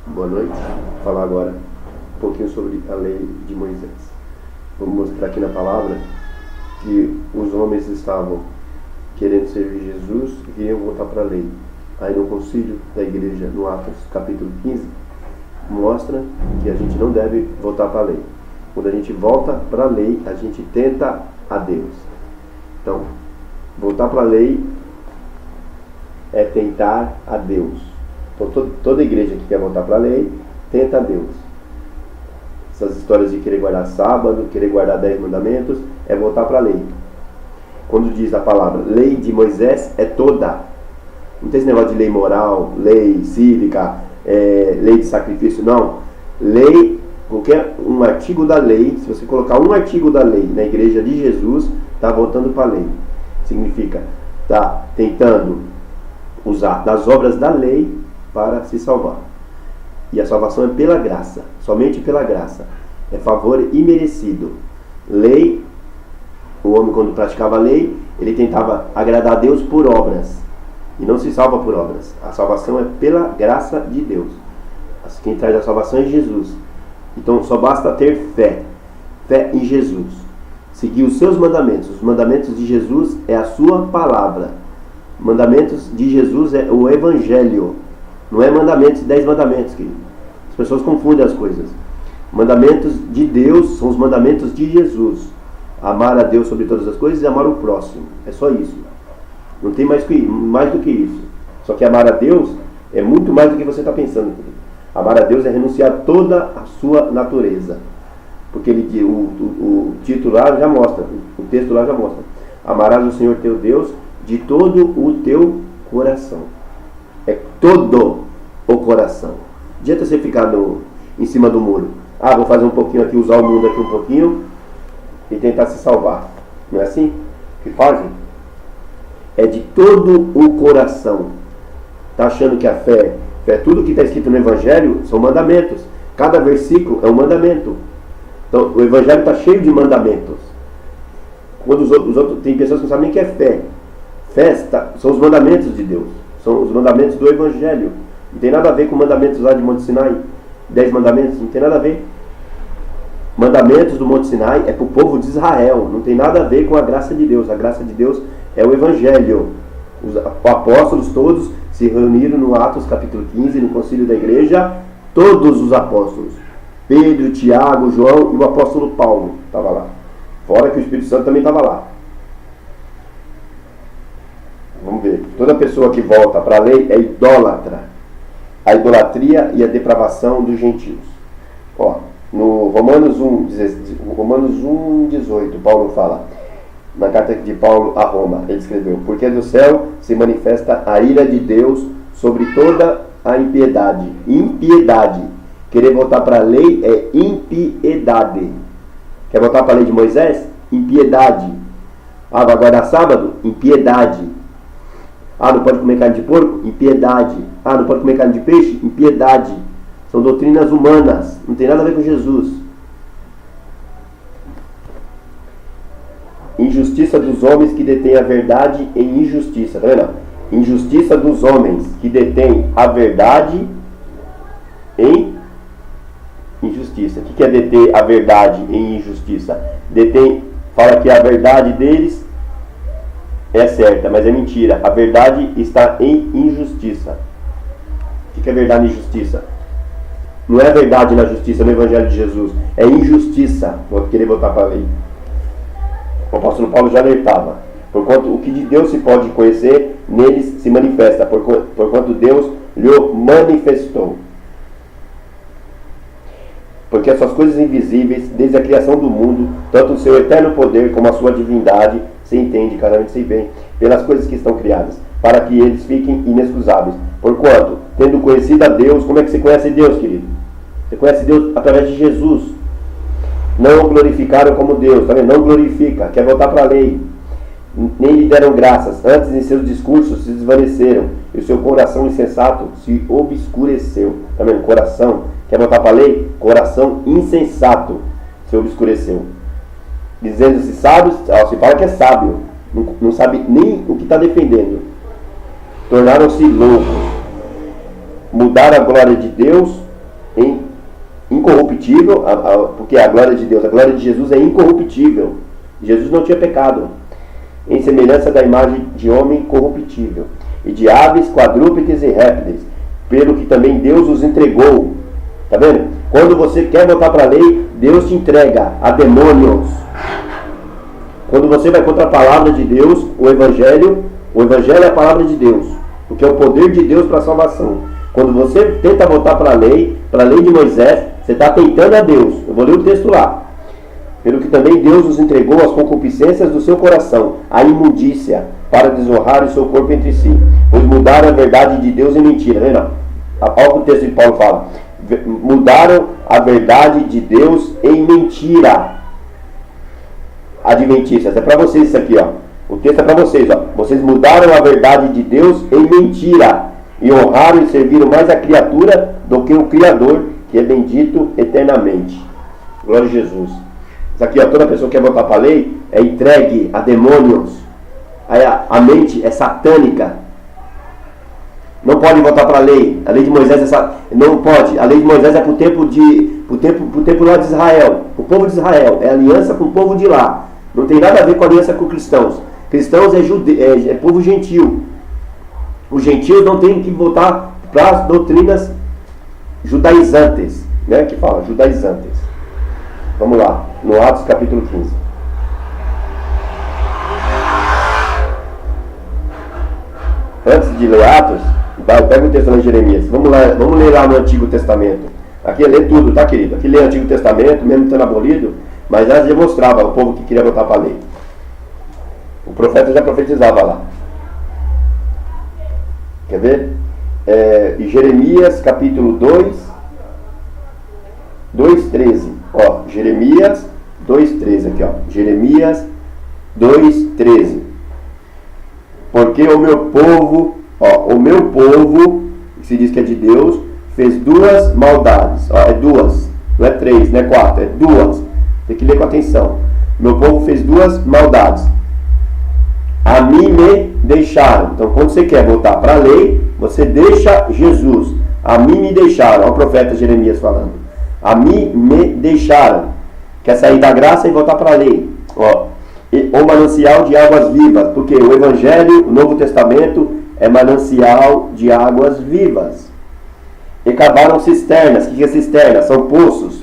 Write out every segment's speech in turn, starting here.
Boa noite. Vou falar agora um pouquinho sobre a lei de Moisés. Vou mostrar aqui na palavra que os homens estavam querendo servir Jesus e queriam voltar para a lei. Aí no concílio da igreja, no Atos capítulo 15, mostra que a gente não deve voltar para a lei. Quando a gente volta para a lei, a gente tenta a Deus. Então, voltar para a lei é tentar a Deus. Então, toda igreja que quer voltar para a lei, tenta a Deus. Essas histórias de querer guardar sábado, querer guardar 10 mandamentos, é voltar para a lei. Quando diz a palavra lei de Moisés, é toda. Não tem esse negócio de lei moral, lei cívica, lei de sacrifício, não. Lei, qualquer um artigo da lei, se você colocar um artigo da lei na igreja de Jesus, está voltando para a lei. Significa, está tentando usar das obras da lei para se salvar. E a salvação é pela graça, somente pela graça. É favor imerecido. Lei, o homem quando praticava a lei, ele tentava agradar a Deus por obras. E não se salva por obras. A salvação é pela graça de Deus. Quem traz a salvação é Jesus. Então só basta ter fé. Fé em Jesus. Seguir os seus mandamentos. Os mandamentos de Jesus é a sua palavra. Mandamentos de Jesus é o Evangelho. Não é mandamentos, 10 mandamentos, querido. As pessoas confundem as coisas. Mandamentos de Deus são os mandamentos de Jesus. Amar a Deus sobre todas as coisas e amar o próximo. É só isso. Não tem mais do que isso. Só que amar a Deus é muito mais do que você está pensando, querido. Amar a Deus é renunciar a toda a sua natureza. Porque o título lá já mostra, o texto lá já mostra. Amarás o Senhor teu Deus de todo o teu coração. É todo o coração. Não adianta você ficar em cima do muro. Vou fazer um pouquinho aqui, usar o mundo aqui um pouquinho e tentar se salvar. Não é assim que fazem? É de todo o coração. Está achando que a fé, tudo que está escrito no Evangelho são mandamentos. Cada versículo é um mandamento. Então o Evangelho está cheio de mandamentos. Quando os outros tem pessoas que não sabem nem o que é fé. Fé são os mandamentos de Deus. São os mandamentos do Evangelho. Não tem nada a ver com mandamentos lá de Monte Sinai. 10 mandamentos, não tem nada a ver. Mandamentos do Monte Sinai é para o povo de Israel. Não tem nada a ver com a graça de Deus. A graça de Deus é o Evangelho. Os apóstolos todos se reuniram no Atos capítulo 15, no concílio da igreja. Todos os apóstolos. Pedro, Tiago, João e o apóstolo Paulo estava lá. Fora que o Espírito Santo também estava lá. Vamos ver. Toda pessoa que volta para a lei é idólatra. A idolatria e a depravação dos gentios. No Romanos 1:18, Paulo fala, na carta de Paulo a Roma, ele escreveu: porque do céu se manifesta a ira de Deus sobre toda a impiedade. Impiedade. Querer voltar para a lei é impiedade. Quer voltar para a lei de Moisés? Impiedade. Vai guardar sábado? Impiedade. Não pode comer carne de porco? Impiedade. Não pode comer carne de peixe? Impiedade. São doutrinas humanas. Não tem nada a ver com Jesus. Injustiça dos homens que detêm a verdade em injustiça. Tá vendo? Injustiça dos homens que detêm a verdade em injustiça. O que é deter a verdade em injustiça? Fala que a verdade deles é certa, mas é mentira. A verdade está em injustiça. O que é verdade e injustiça? Não é verdade na justiça, no Evangelho de Jesus. É injustiça. Vou querer voltar para a lei. O apóstolo Paulo já alertava. Porquanto o que de Deus se pode conhecer, neles se manifesta. Porquanto Deus lhe manifestou. Porque as suas coisas invisíveis, desde a criação do mundo, tanto o seu eterno poder como a sua divindade, se entende, claramente se vê, pelas coisas que estão criadas, para que eles fiquem inexcusáveis. Porquanto, tendo conhecido a Deus, como é que você conhece Deus, querido? Você conhece Deus através de Jesus. Não o glorificaram como Deus, tá vendo? Não glorifica, quer voltar para a lei. Nem lhe deram graças, antes em seus discursos se desvaneceram, e o seu coração insensato se obscureceu. Tá vendo? Coração, quer voltar para a lei? Coração insensato se obscureceu. Dizendo-se sábios, se fala que é sábio, não sabe nem o que está defendendo. Tornaram-se loucos, mudaram a glória de Deus incorruptível, porque a glória de Deus, a glória de Jesus é incorruptível. Jesus não tinha pecado. Em semelhança da imagem de homem corruptível, e de aves, quadrúpedes e répteis, pelo que também Deus os entregou. Está vendo? Quando você quer voltar para a lei, Deus te entrega a demônios. Quando você vai contra a palavra de Deus, o Evangelho é a palavra de Deus, porque é o poder de Deus para a salvação. Quando você tenta voltar para a lei de Moisés, você está tentando a Deus. Eu vou ler o texto lá. Pelo que também Deus os entregou às concupiscências do seu coração, à imundícia, para desonrar o seu corpo entre si, pois mudaram a verdade de Deus em mentira. Olha o que o texto de Paulo fala. Mudaram a verdade de Deus em mentira. Adventistas, é para vocês isso aqui, ó. O texto é para vocês, ó. Vocês mudaram a verdade de Deus em mentira, e honraram e serviram mais a criatura do que o Criador, que é bendito eternamente. Glória a Jesus. Isso aqui, ó, toda pessoa que quer voltar para a lei é entregue a demônios. Aí a mente é satânica. Não pode voltar para a lei. A lei de Moisés não pode. A lei de Moisés é para o tempo lá de Israel. O povo de Israel é aliança com o povo de lá. Não tem nada a ver com a aliança com cristãos. Cristãos é povo gentil. Os gentios não têm que voltar para as doutrinas judaizantes, né? Que fala judaizantes. Vamos lá, no Atos capítulo 15. Antes de ler Atos, pega o texto lá em Jeremias. Vamos ler lá no Antigo Testamento. Aqui é ler tudo, tá, querido? Aqui lê o Antigo Testamento, mesmo estando abolido, mas antes já mostrava o povo que queria voltar para a lei. O profeta já profetizava lá. Quer ver? Em Jeremias capítulo 2:13. Ó, Jeremias 2:13 aqui, ó. Jeremias 2:13. Porque o meu povo, que se diz que é de Deus, fez duas maldades. Ó, é duas, não é três, não é quatro, é duas. Tem que ler com atenção. Meu povo fez duas maldades. A mim me deixaram. Então, quando você quer voltar para a lei, você deixa Jesus. A mim me deixaram. Olha o profeta Jeremias falando. A mim me deixaram. Quer sair da graça e voltar para a lei. Ó, o manancial de águas vivas. Porque o Evangelho, o Novo Testamento, é manancial de águas vivas. E cavaram cisternas. O que é cisterna? São poços.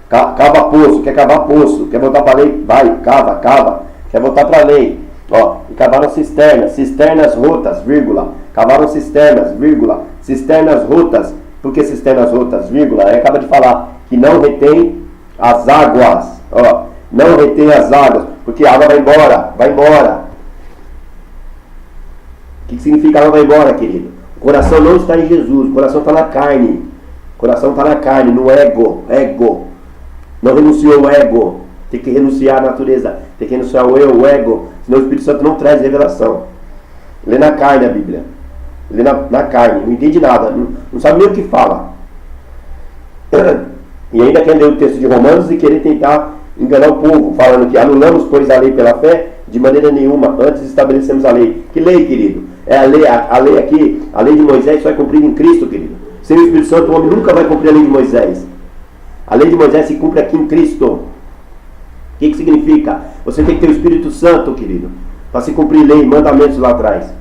Cava poço. Quer cavar poço. Quer voltar para a lei? Vai, cava. Quer voltar para a lei? Ó, e cavaram cisternas rotas, vírgula. Cavaram cisternas, vírgula. Cisternas rotas. Por que cisternas rotas, vírgula? Aí acaba de falar que não retém as águas. Ó, não retém as águas, porque a água vai embora. O que significa a água vai embora, querido? O coração não está em Jesus, o coração está na carne. O coração está na carne, no ego. Não renunciou ao ego. Tem que renunciar à natureza. Tem que renunciar ao eu, o ego. Senão o Espírito Santo não traz revelação. Lê na carne a Bíblia. Lê na carne. Não entende nada. Não sabe nem o que fala. E ainda quer ler o texto de Romanos e querer tentar enganar o povo. Falando que anulamos, pois, a lei pela fé. De maneira nenhuma. Antes estabelecemos a lei. Que lei, querido? É a lei aqui. A lei de Moisés só é cumprida em Cristo, querido. Sem o Espírito Santo o homem nunca vai cumprir a lei de Moisés. A lei de Moisés se cumpre aqui em Cristo. O que significa? Você tem que ter o Espírito Santo, querido, para se cumprir lei, mandamentos lá atrás.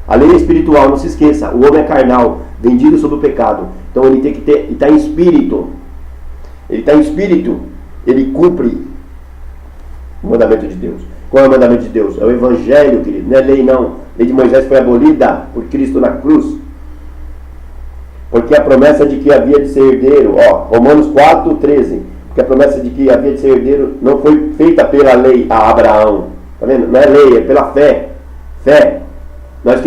A lei é espiritual, não se esqueça. O homem é carnal, vendido sob o pecado. Então ele tem que ter, ele está em espírito. Ele cumpre o mandamento de Deus. Qual é o mandamento de Deus? É o Evangelho, querido. Não é lei, não. A lei de Moisés foi abolida por Cristo na cruz. Porque a promessa de que havia de ser herdeiro, ó, Romanos 4:13. Porque a promessa de que havia de ser herdeiro não foi feita pela lei a Abraão. Tá vendo? Não é lei, é pela fé. Fé. Nós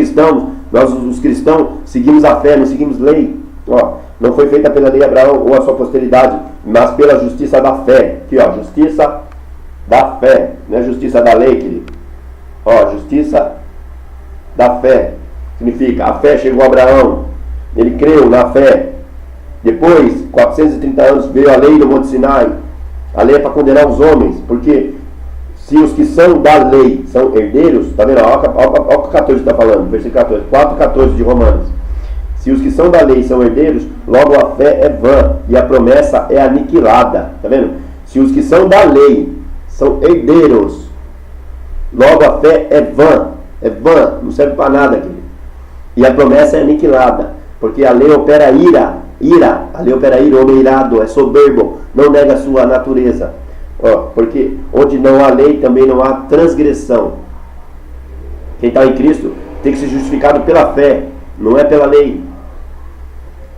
os cristãos, seguimos a fé, não seguimos lei. Ó, não foi feita pela lei a Abraão ou a sua posteridade, mas pela justiça da fé. Aqui, ó, justiça da fé. Não é justiça da lei, querido. Ó, justiça da fé. Significa, a fé chegou a Abraão. Ele creu na fé. Depois, 430 anos, veio a lei do Monte Sinai. A lei é para condenar os homens, porque se os que são da lei são herdeiros, tá vendo? Olha o que 14 está falando, versículo 14, 4:14 de Romanos. Se os que são da lei são herdeiros, logo a fé é vã e a promessa é aniquilada. Está vendo? Se os que são da lei são herdeiros, logo a fé é vã, não serve para nada, querido. E a promessa é aniquilada, porque a lei opera ira, a lei opera ira, o homem irado, é soberbo, não nega a sua natureza. Porque onde não há lei, também não há transgressão. Quem está em Cristo tem que ser justificado pela fé, não é pela lei.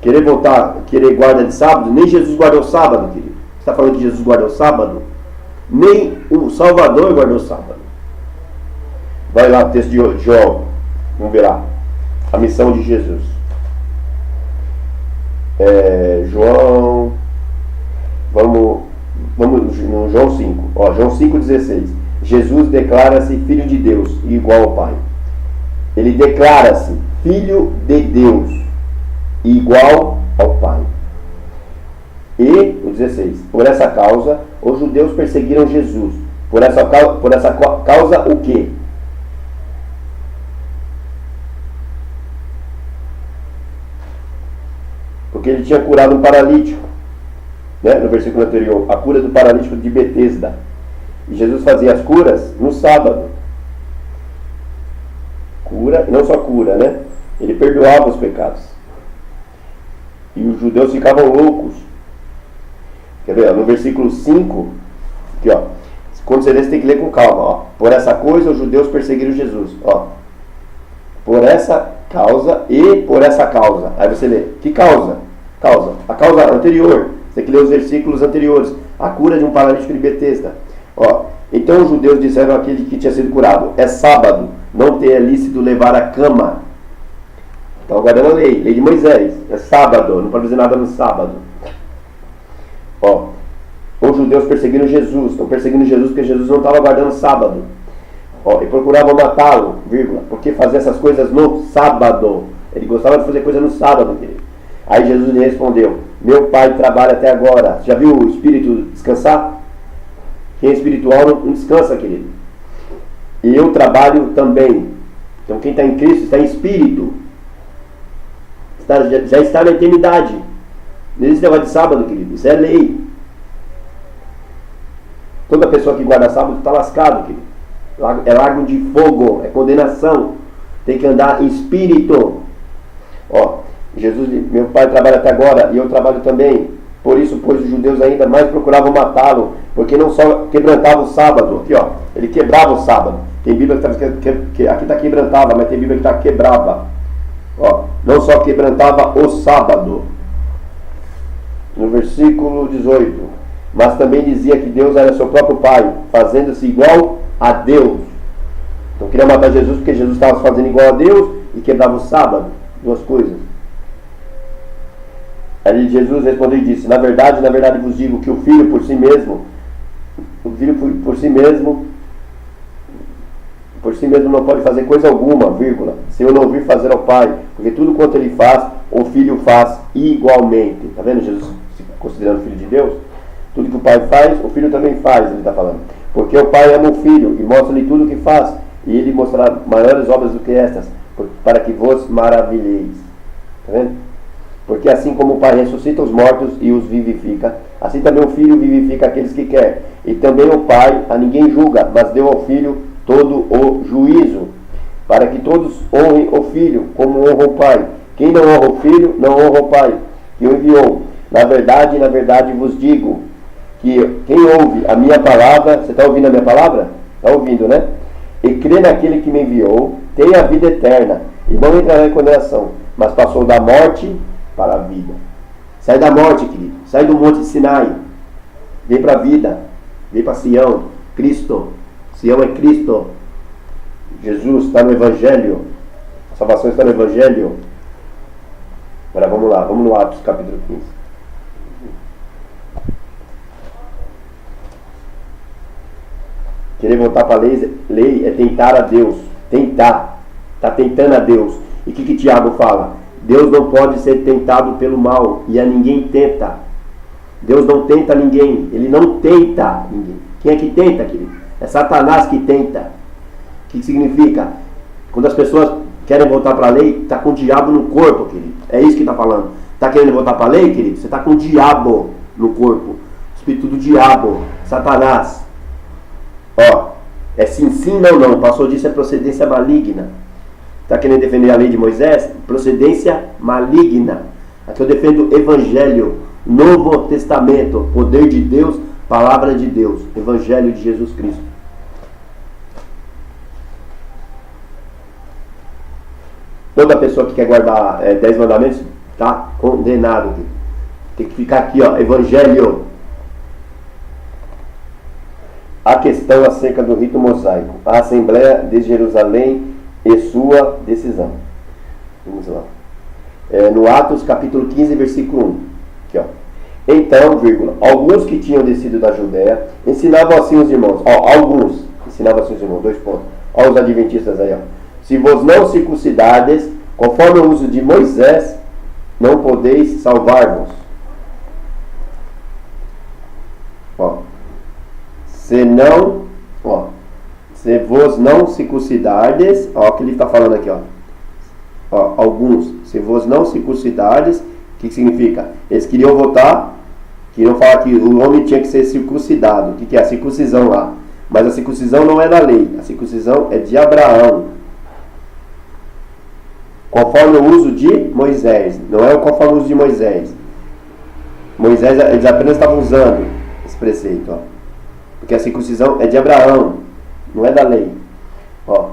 Querer guarda de sábado, nem Jesus guardou o sábado, querido. Você está falando que Jesus guardou o sábado? Nem o Salvador guardou o sábado. Vai lá o texto de João, vamos ver lá. A missão de Jesus. João, vamos no João 5. João 5,16. Jesus declara-se Filho de Deus e igual ao Pai. Ele declara-se Filho de Deus e igual ao Pai. E, o 16, por essa causa, os judeus perseguiram Jesus. Por essa causa, o quê? Porque ele tinha curado um paralítico, né? No versículo anterior, a cura do paralítico de Betesda. E Jesus fazia as curas no sábado. Cura, não só cura, né? Ele perdoava os pecados. E os judeus ficavam loucos. Quer ver? No versículo 5, aqui, quando você lê, você tem que ler com calma. Por essa coisa, os judeus perseguiram Jesus. Por essa causa e por essa causa. Aí você lê, que causa? A causa anterior. Você tem que ler os versículos anteriores. A cura de um paralítico de Betesda. Então os judeus disseram àquele que tinha sido curado: é sábado, não te é lícito levar a cama. Estão guardando a lei de Moisés. É sábado, não pode fazer nada no sábado. Os judeus perseguiram Jesus. Estão perseguindo Jesus porque Jesus não estava guardando sábado. E procuravam matá-lo, porque fazia essas coisas no sábado. Ele gostava de fazer coisa no sábado, querido. Aí Jesus lhe respondeu: meu Pai trabalha até agora. Já viu o espírito descansar? Quem é espiritual não descansa, querido. E eu trabalho também. Então quem está em Cristo está em espírito. Já está na eternidade. Não existe negócio de sábado, querido. Isso é lei. Toda pessoa que guarda sábado está lascado, querido. É lago de fogo, é condenação. Tem que andar em espírito. Jesus, meu Pai trabalha até agora e eu trabalho também. Por isso, pois, os judeus ainda mais procuravam matá-lo, porque não só quebrantava o sábado. Aqui, ele quebrava o sábado. Tem Bíblia que aqui está quebrantava, mas tem Bíblia que está quebrava. Não só quebrantava o sábado. No versículo 18, mas também dizia que Deus era seu próprio Pai, fazendo-se igual a Deus. Então queria matar Jesus porque Jesus estava fazendo igual a Deus e quebrava o sábado. Duas coisas. Aí Jesus respondeu e disse: na verdade vos digo que o filho por si mesmo não pode fazer coisa alguma, se eu não vir fazer ao Pai, porque tudo quanto ele faz, o filho faz igualmente. Está vendo Jesus se considerando filho de Deus? Tudo que o Pai faz, o filho também faz, ele está falando. Porque o Pai ama o filho e mostra-lhe tudo o que faz, e ele mostrará maiores obras do que estas, para que vos maravilheis. Está vendo? Porque assim como o Pai ressuscita os mortos e os vivifica, assim também o Filho vivifica aqueles que quer. E também o Pai a ninguém julga, mas deu ao Filho todo o juízo, para que todos honrem o Filho, como honra o Pai. Quem não honra o Filho, não honra o Pai, que o enviou. Na verdade vos digo, que quem ouve a minha palavra, você está ouvindo a minha palavra? Está ouvindo, né? E crê naquele que me enviou, tem a vida eterna, e não entrará em condenação, mas passou da morte para a vida. Sai da morte, querido. Sai do monte de Sinai. Vem para a vida. Vem para Sião. Cristo. Sião é Cristo. Jesus está no Evangelho. A salvação está no Evangelho. Agora vamos lá. Vamos no Atos capítulo 15. Querer voltar para a lei é tentar a Deus. Tentar. Está tentando a Deus. E o que Tiago fala? Deus não pode ser tentado pelo mal, e a ninguém tenta. Deus não tenta ninguém, Ele não tenta ninguém. Quem é que tenta, querido? É Satanás que tenta. O que significa? Quando as pessoas querem voltar para a lei, está com o diabo no corpo, querido. É isso que está falando. Está querendo voltar para a lei, querido? Você está com o diabo no corpo. Espírito do diabo, Satanás. Ó, é sim, sim, não, não. Passou disso, é procedência maligna. Está querendo defender a lei de Moisés? Procedência maligna. Aqui eu defendo Evangelho, Novo Testamento, poder de Deus, palavra de Deus, Evangelho de Jesus Cristo. Toda pessoa que quer guardar 10 mandamentos está condenado. Tem que ficar aqui, ó, Evangelho. A questão acerca do rito mosaico. A Assembleia de Jerusalém e sua decisão. Vamos lá. No Atos capítulo 15, versículo 1. Aqui, ó. Então, vírgula, alguns que tinham descido da Judéia ensinavam assim os irmãos. Ó, alguns ensinavam assim os irmãos. 2 pontos. Ó, os adventistas aí, ó. Se vos não circuncidardes, conforme o uso de Moisés, não podeis salvar-vos. Ó. Se vos não circuncidardes, ó, o que ele está falando aqui, ó. Ó, alguns, se vos não circuncidardes, o que significa? Eles queriam votar, queriam falar que o homem tinha que ser circuncidado. O que é a circuncisão lá? Mas a circuncisão não é da lei, a circuncisão é de Abraão. Conforme o uso de Moisés, não é o conforme o uso de Moisés. Moisés, eles apenas estavam usando esse preceito, ó. Porque a circuncisão é de Abraão, não é da lei. Ó,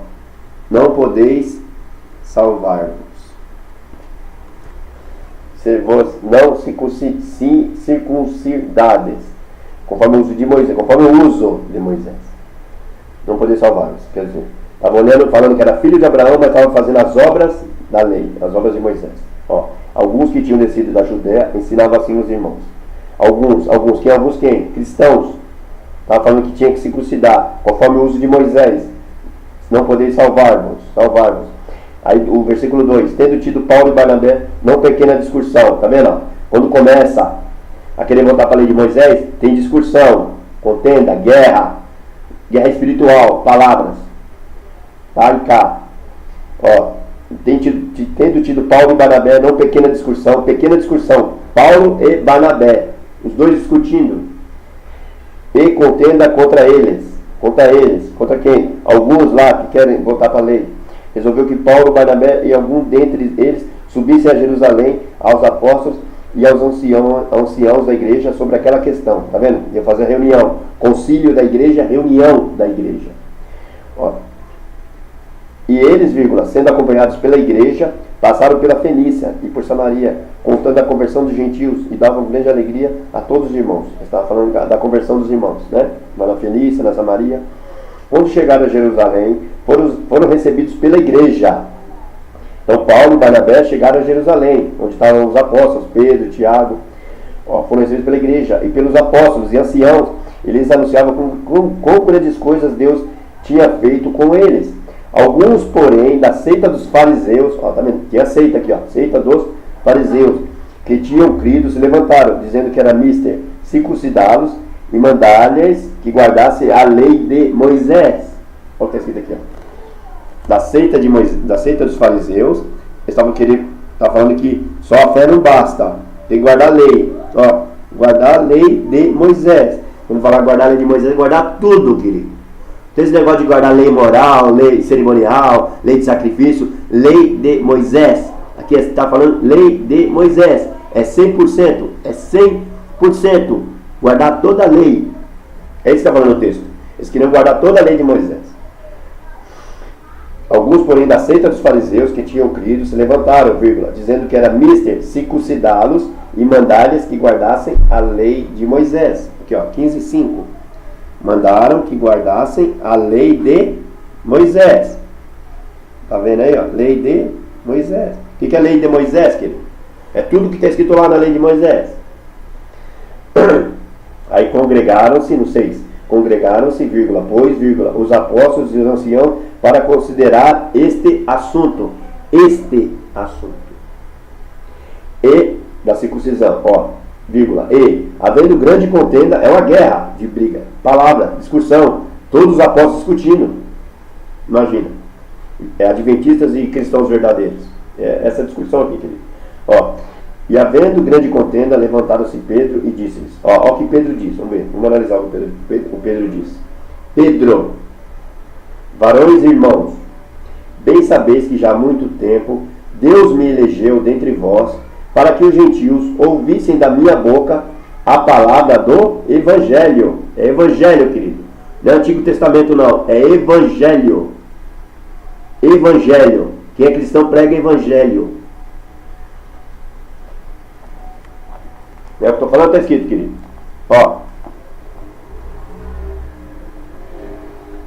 não podeis salvar-vos. Se vos não circuncidades, conforme o uso de Moisés, conforme o uso de Moisés, não podeis salvar-vos. Quer dizer, estava olhando, falando que era filho de Abraão, mas estava fazendo as obras da lei, as obras de Moisés. Ó, alguns que tinham descido da Judéia ensinavam assim os irmãos. Alguns quem? Cristãos. Estava falando que tinha que circuncidar, conforme o uso de Moisés. Não podeis salvar-vos. Aí o versículo 2, tendo tido Paulo e Barnabé, não pequena discussão. Tá vendo? Quando começa a querer voltar para a lei de Moisés, tem discussão, contenda, guerra espiritual, palavras. Tá e cá. Ó, tendo tido Paulo e Barnabé, não pequena discussão. Paulo e Barnabé, os dois discutindo. E contenda contra eles. Contra quem? Alguns lá que querem voltar para a lei. Resolveu que Paulo, Barnabé e algum dentre eles subissem a Jerusalém aos apóstolos e aos anciãos da igreja sobre aquela questão. Tá vendo? Ia fazer reunião. Concílio da igreja, reunião da igreja. Ó. E eles, vírgula, sendo acompanhados pela igreja, passaram pela Fenícia e por Samaria, contando a conversão dos gentios, e davam grande alegria a todos os irmãos. Eu estava falando da conversão dos irmãos, né? Lá na Fenícia, na Samaria. Quando chegaram a Jerusalém, foram recebidos pela igreja. Então Paulo e Barnabé chegaram a Jerusalém, onde estavam os apóstolos, Pedro, Tiago. Foram recebidos pela igreja e pelos apóstolos e anciãos. Eles anunciavam com grandes coisas Deus tinha feito com eles. Alguns, porém, da seita dos fariseus, tá vendo? Tinha a seita aqui, seita dos fariseus, que tinham crido, se levantaram, dizendo que era mister circuncidá-los e mandar-lhes que guardassem a lei de Moisés. Olha o que está escrito aqui, Da seita dos fariseus, eles estavam falando que só a fé não basta, tem que guardar a lei, guardar a lei de Moisés. Quando falar guardar a lei de Moisés, é guardar tudo, querido. Tem esse negócio de guardar lei moral, lei cerimonial, lei de sacrifício, lei de Moisés. Aqui está falando lei de Moisés. É 100%, é 100%. Guardar toda a lei. É isso que está falando no texto. Eles queriam guardar toda a lei de Moisés. Alguns, porém, da seita dos fariseus que tinham crido, se levantaram, vírgula, dizendo que era mister circuncidá-los e mandar-lhes que guardassem a lei de Moisés. Aqui, 15:5. Mandaram que guardassem a lei de Moisés. Tá vendo aí, lei de Moisés. O que é a lei de Moisés, querido? É tudo que está escrito lá na lei de Moisés. Aí congregaram-se, no 6. Congregaram-se, vírgula, pois, vírgula, os apóstolos e os anciãos para considerar este assunto. E da circuncisão, vírgula, e, havendo grande contenda, é uma guerra de briga, palavra, discussão, todos os apóstolos discutindo. Imagina. adventistas e cristãos verdadeiros. Essa discussão aqui, querido. E havendo grande contenda, levantaram-se Pedro e disse-lhes. Ó o que Pedro diz, vamos analisar o que Pedro diz. Pedro, varões e irmãos, bem sabeis que já há muito tempo Deus me elegeu dentre vós, para que os gentios ouvissem da minha boca a palavra do Evangelho. É Evangelho, querido. Não é Antigo Testamento, não. É Evangelho. Evangelho. Quem é cristão prega Evangelho. É o que eu estou falando, está escrito, querido.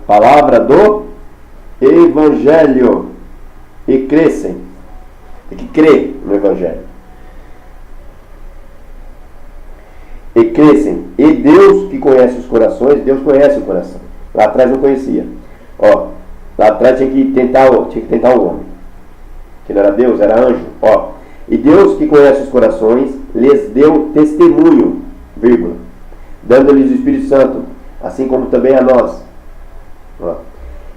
Palavra do Evangelho. E crescem. Tem que crer no Evangelho. E crescem. E Deus que conhece os corações, Deus conhece o coração. Lá atrás não conhecia. Lá atrás tinha que tentar o homem. Que não era Deus, era anjo. E Deus que conhece os corações, lhes deu testemunho, dando-lhes o Espírito Santo, assim como também a nós.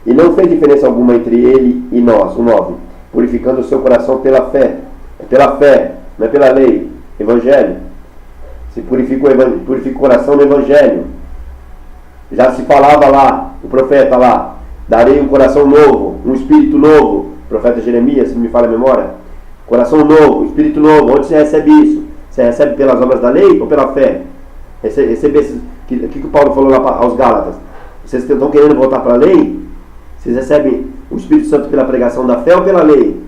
E não fez diferença alguma entre ele e nós, o 9, purificando o seu coração pela fé. É pela fé, não é pela lei. Evangelho. Se purifica o coração no Evangelho. Já se falava lá, o profeta lá, darei um coração novo, um espírito novo. Profeta Jeremias, se não me falha a memória. Coração novo, espírito novo. Onde você recebe isso? Você recebe pelas obras da lei ou pela fé? Receber o que o Paulo falou lá aos Gálatas. Vocês estão querendo voltar para a lei? Vocês recebem o Espírito Santo pela pregação da fé ou pela lei?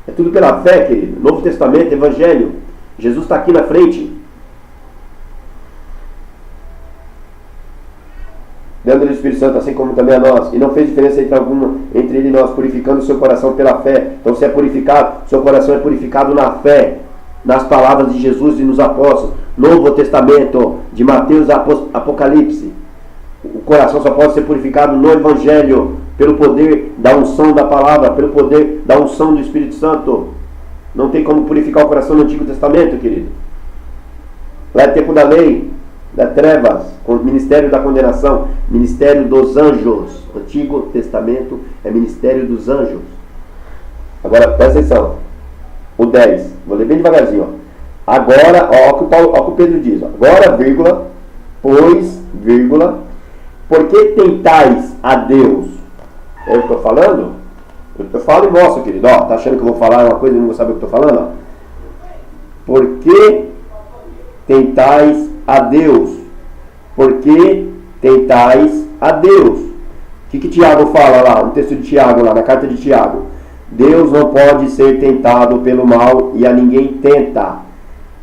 É tudo pela fé, querido. Novo Testamento, Evangelho. Jesus está aqui na frente. Dando-lhe o Espírito Santo, assim como também a nós. E não fez diferença entre ele e nós, purificando o seu coração pela fé. Então você é purificado, seu coração é purificado na fé, nas palavras de Jesus e nos apóstolos. Novo Testamento, de Mateus a Apocalipse. O coração só pode ser purificado no Evangelho, pelo poder da unção da palavra, pelo poder da unção do Espírito Santo. Não tem como purificar o coração no Antigo Testamento, querido. Lá é tempo da lei, das trevas, com o ministério da condenação, ministério dos anjos. O Antigo Testamento é ministério dos anjos. Agora, presta atenção. O 10, vou ler bem devagarzinho. Agora, ó o que o Pedro diz. Agora, pois, porque tentais a Deus? É o que eu estou falando? Eu falo e mostro, querido. Tá achando que eu vou falar uma coisa e não vou saber o que eu estou falando? Porque tentais a Deus. Porque tentais a Deus. O que Tiago fala lá, no texto de Tiago, lá na carta de Tiago? Deus não pode ser tentado pelo mal e a ninguém tenta.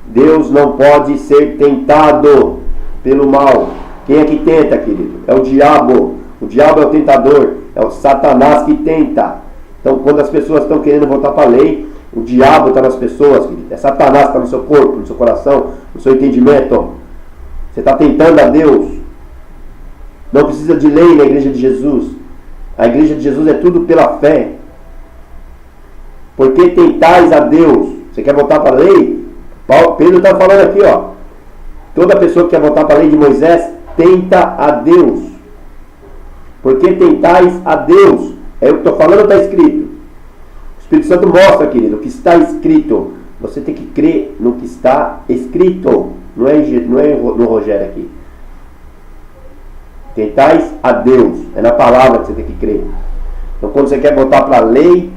Deus não pode ser tentado pelo mal. Quem é que tenta, querido? É o diabo. O diabo é o tentador. É o Satanás que tenta. Então, quando as pessoas estão querendo voltar para a lei, o diabo está nas pessoas, querido. É Satanás que está no seu corpo, no seu coração, no seu entendimento. Você está tentando a Deus. Não precisa de lei na igreja de Jesus. A igreja de Jesus é tudo pela fé. Porque tentais a Deus. Você quer voltar para a lei? Pedro está falando aqui, toda pessoa que quer voltar para a lei de Moisés, tenta a Deus. Porque tentais a Deus. É o que estou falando, está escrito. O Espírito Santo mostra, querido, o que está escrito. Você tem que crer no que está escrito. Não é no Rogério aqui. Tentais a Deus. É na palavra que você tem que crer. Então, quando você quer voltar para a lei,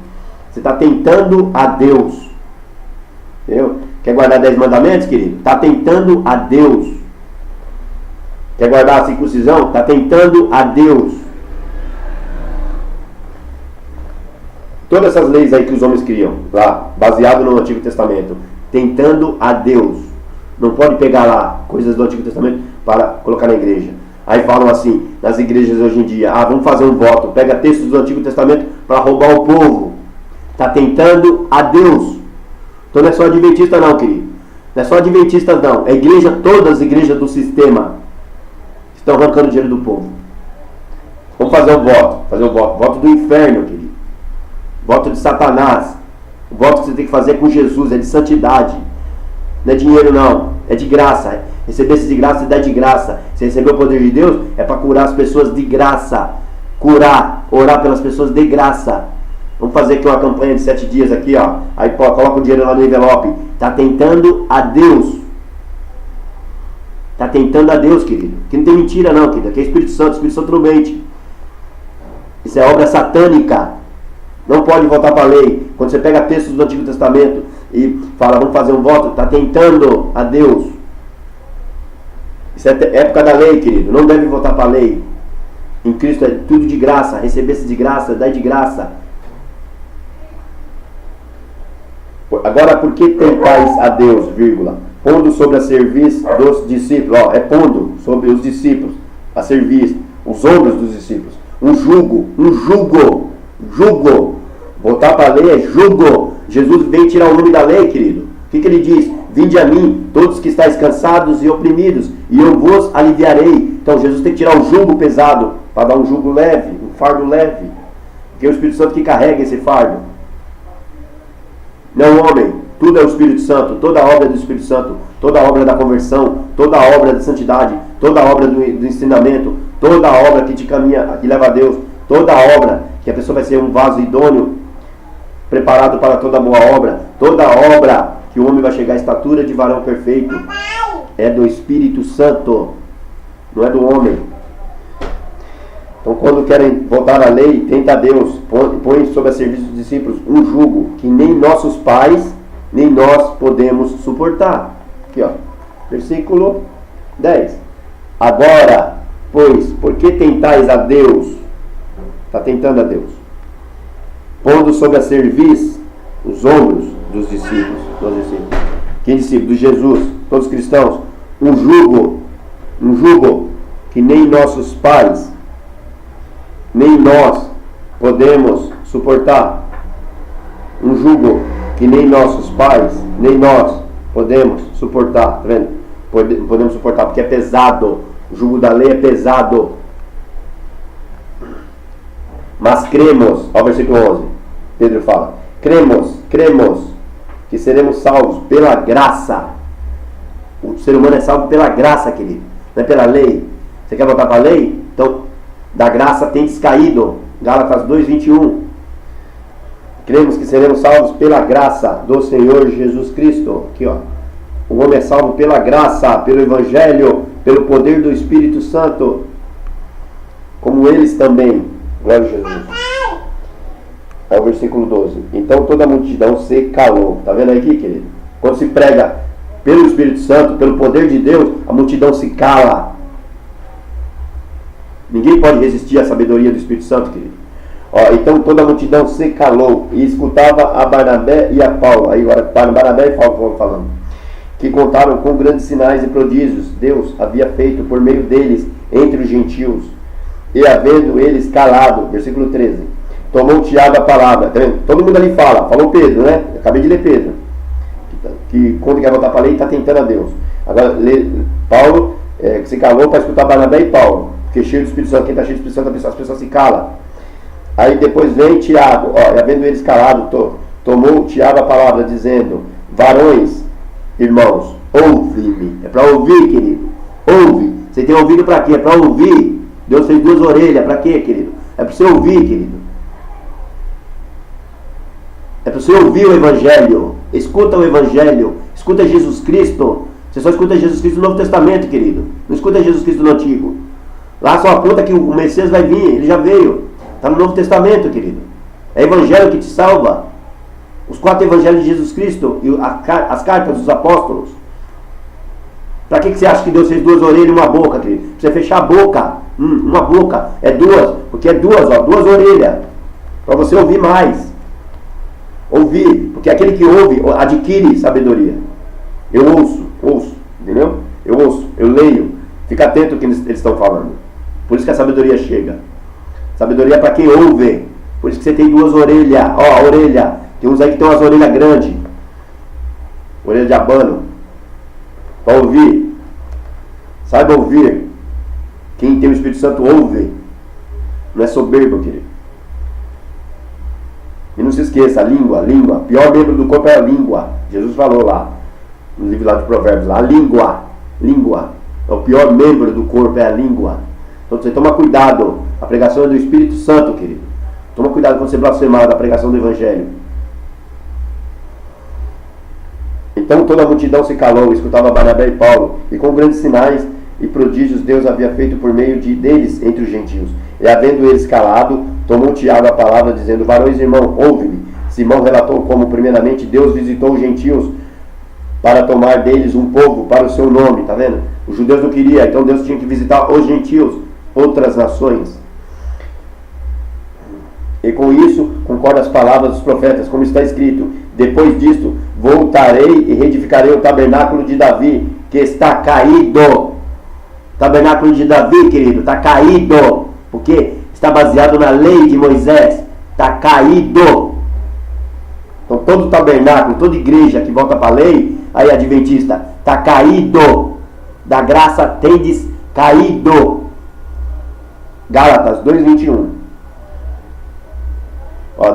você está tentando a Deus. Entendeu? Quer guardar 10 mandamentos, querido? Está tentando a Deus. Quer guardar a circuncisão? Está tentando a Deus. Todas essas leis aí que os homens criam, lá, baseado no Antigo Testamento, tentando a Deus. Não pode pegar lá coisas do Antigo Testamento para colocar na igreja. Aí falam assim, nas igrejas hoje em dia, vamos fazer um voto, pega textos do Antigo Testamento para roubar o povo. Está tentando a Deus. Então não é só adventista não, querido. Não é só adventistas não. É igreja, todas as igrejas do sistema estão arrancando dinheiro do povo. Vamos fazer um voto. Voto do inferno, querido. Voto de Satanás. O voto que você tem que fazer com Jesus é de santidade. Não é dinheiro não. É de graça. Receber-se de graça e dar de graça. Você recebeu o poder de Deus, é para curar as pessoas de graça. curar, orar pelas pessoas de graça. Vamos fazer aqui uma campanha de 7 dias aqui, ó. Aí coloca o dinheiro lá no envelope. Está tentando a Deus. Está tentando a Deus, querido. Que não tem mentira não, querido. Aqui é Espírito Santo não mente. Isso é obra satânica. Não pode voltar para a lei. Quando você pega textos do Antigo Testamento e fala, vamos fazer um voto, está tentando a Deus. Isso é época da lei, querido. Não deve voltar para a lei. Em Cristo é tudo de graça. Recebesse de graça, dá de graça. Agora, por que tentais a Deus, vírgula, pondo sobre a serviço dos discípulos, ó, é pondo sobre os discípulos, a serviço, os ombros dos discípulos, um jugo, voltar para a lei é jugo. Jesus veio tirar o nome da lei, querido. O que ele diz? Vinde a mim, todos que estáis cansados e oprimidos, e eu vos aliviarei. Então Jesus tem que tirar o jugo pesado, para dar um jugo leve, um fardo leve, porque é o Espírito Santo que carrega esse fardo. Não homem, tudo é o Espírito Santo, toda a obra é do Espírito Santo, toda a obra da conversão, toda a obra da santidade, toda a obra do ensinamento, toda a obra que te caminha, que leva a Deus, toda a obra que a pessoa vai ser um vaso idôneo, preparado para toda boa obra, toda a obra que o homem vai chegar à estatura de varão perfeito, é do Espírito Santo, não é do homem. Então, quando querem voltar à lei, tenta a Deus, põe sobre a serviço dos discípulos um jugo que nem nossos pais, nem nós podemos suportar. Aqui, ó, versículo 10. Agora, pois, por que tentais a Deus? Está tentando a Deus. Pondo sobre a serviço os ombros dos discípulos. Quem discípulos? De Jesus, todos cristãos. Um jugo que nem nossos pais, nem nós podemos suportar. Um jugo que nem nossos pais, nem nós podemos suportar. Tá vendo? Podemos suportar porque é pesado. O jugo da lei é pesado. Mas cremos, ao versículo 11, Pedro fala, cremos que seremos salvos pela graça. O ser humano é salvo pela graça, querido, não é pela lei. Você quer voltar para a lei? Então, da graça tem descaído. Gálatas 2:21. Cremos que seremos salvos pela graça do Senhor Jesus Cristo. Aqui, ó. O homem é salvo pela graça, pelo Evangelho, pelo poder do Espírito Santo, como eles também. Glória a Jesus. É o versículo 12. Então toda a multidão se calou. Está vendo aqui, querido? Quando se prega pelo Espírito Santo, pelo poder de Deus, a multidão se cala. Ninguém pode resistir à sabedoria do Espírito Santo, querido. Ó, então toda a multidão se calou e escutava a Barnabé e a Paulo. Aí agora Barnabé e Paulo falando. Que contaram com grandes sinais e prodígios Deus havia feito por meio deles entre os gentios. E havendo eles calado, versículo 13, tomou Tiago a palavra. Tá vendo? Todo mundo ali falou Pedro, né? Eu acabei de ler Pedro, que quando quer voltar para a lei está tentando a Deus. Agora Paulo, que se calou para escutar Barnabé e Paulo, porque cheio do Espírito Santo. Quem está cheio do Espírito Santo, as pessoas se calam. Aí depois vem Tiago, ó, e havendo eles calado, tomou Tiago a palavra, dizendo, varões, irmãos, ouve-me. É para ouvir, querido. Ouve. Você tem ouvido para quê? É para ouvir. Deus fez 2 orelhas. Para quê, querido? É para você ouvir, querido. É para você ouvir o Evangelho. Escuta o Evangelho. Escuta Jesus Cristo. Você só escuta Jesus Cristo no Novo Testamento, querido. Não escuta Jesus Cristo no Antigo. Lá só aponta que o Messias vai vir. Ele já veio. Está no Novo Testamento, querido. É Evangelho que te salva. Os 4 Evangelhos de Jesus Cristo e as cartas dos apóstolos. Para que você acha que Deus fez 2 orelhas e uma boca, querido? Para você fechar a boca. Uma boca. É 2. Porque é 2, ó. 2 orelhas. Para você ouvir mais. Ouvir. Porque aquele que ouve adquire sabedoria. Eu ouço. Entendeu? Eu ouço. Eu leio. Fica atento ao que eles estão falando. Por isso que a sabedoria chega. Sabedoria é para quem ouve. Por isso que você tem 2 orelhas. Ó, a orelha. Tem uns aí que tem umas orelhas grandes. Orelha de abano. Para ouvir. Saiba ouvir. Quem tem o Espírito Santo ouve. Não é soberbo, querido. E não se esqueça, a língua. O pior membro do corpo é a língua. Jesus falou lá. No livro lá de Provérbios. A língua. É o pior membro do corpo é a língua. Então você toma cuidado. A pregação é do Espírito Santo, querido. Toma cuidado quando você blasfemar da pregação do Evangelho. Então toda a multidão se calou, escutava Barnabé e Paulo, e com grandes sinais e prodígios Deus havia feito por meio deles entre os gentios. E havendo eles calado, tomou Tiago a palavra, dizendo: varões e irmãos, ouve-me. Simão relatou como primeiramente Deus visitou os gentios para tomar deles um povo para o seu nome. Tá vendo? Os judeus não queriam, então Deus tinha que visitar os gentios, outras nações. E com isso concorda as palavras dos profetas, como está escrito: depois disto voltarei e reedificarei o tabernáculo de Davi, que está caído. O tabernáculo de Davi, querido, está caído, porque está baseado na lei de Moisés. Está caído. Então todo tabernáculo, toda igreja que volta para a lei, aí adventista, está caído. Da graça tendes caído. Gálatas 2:21.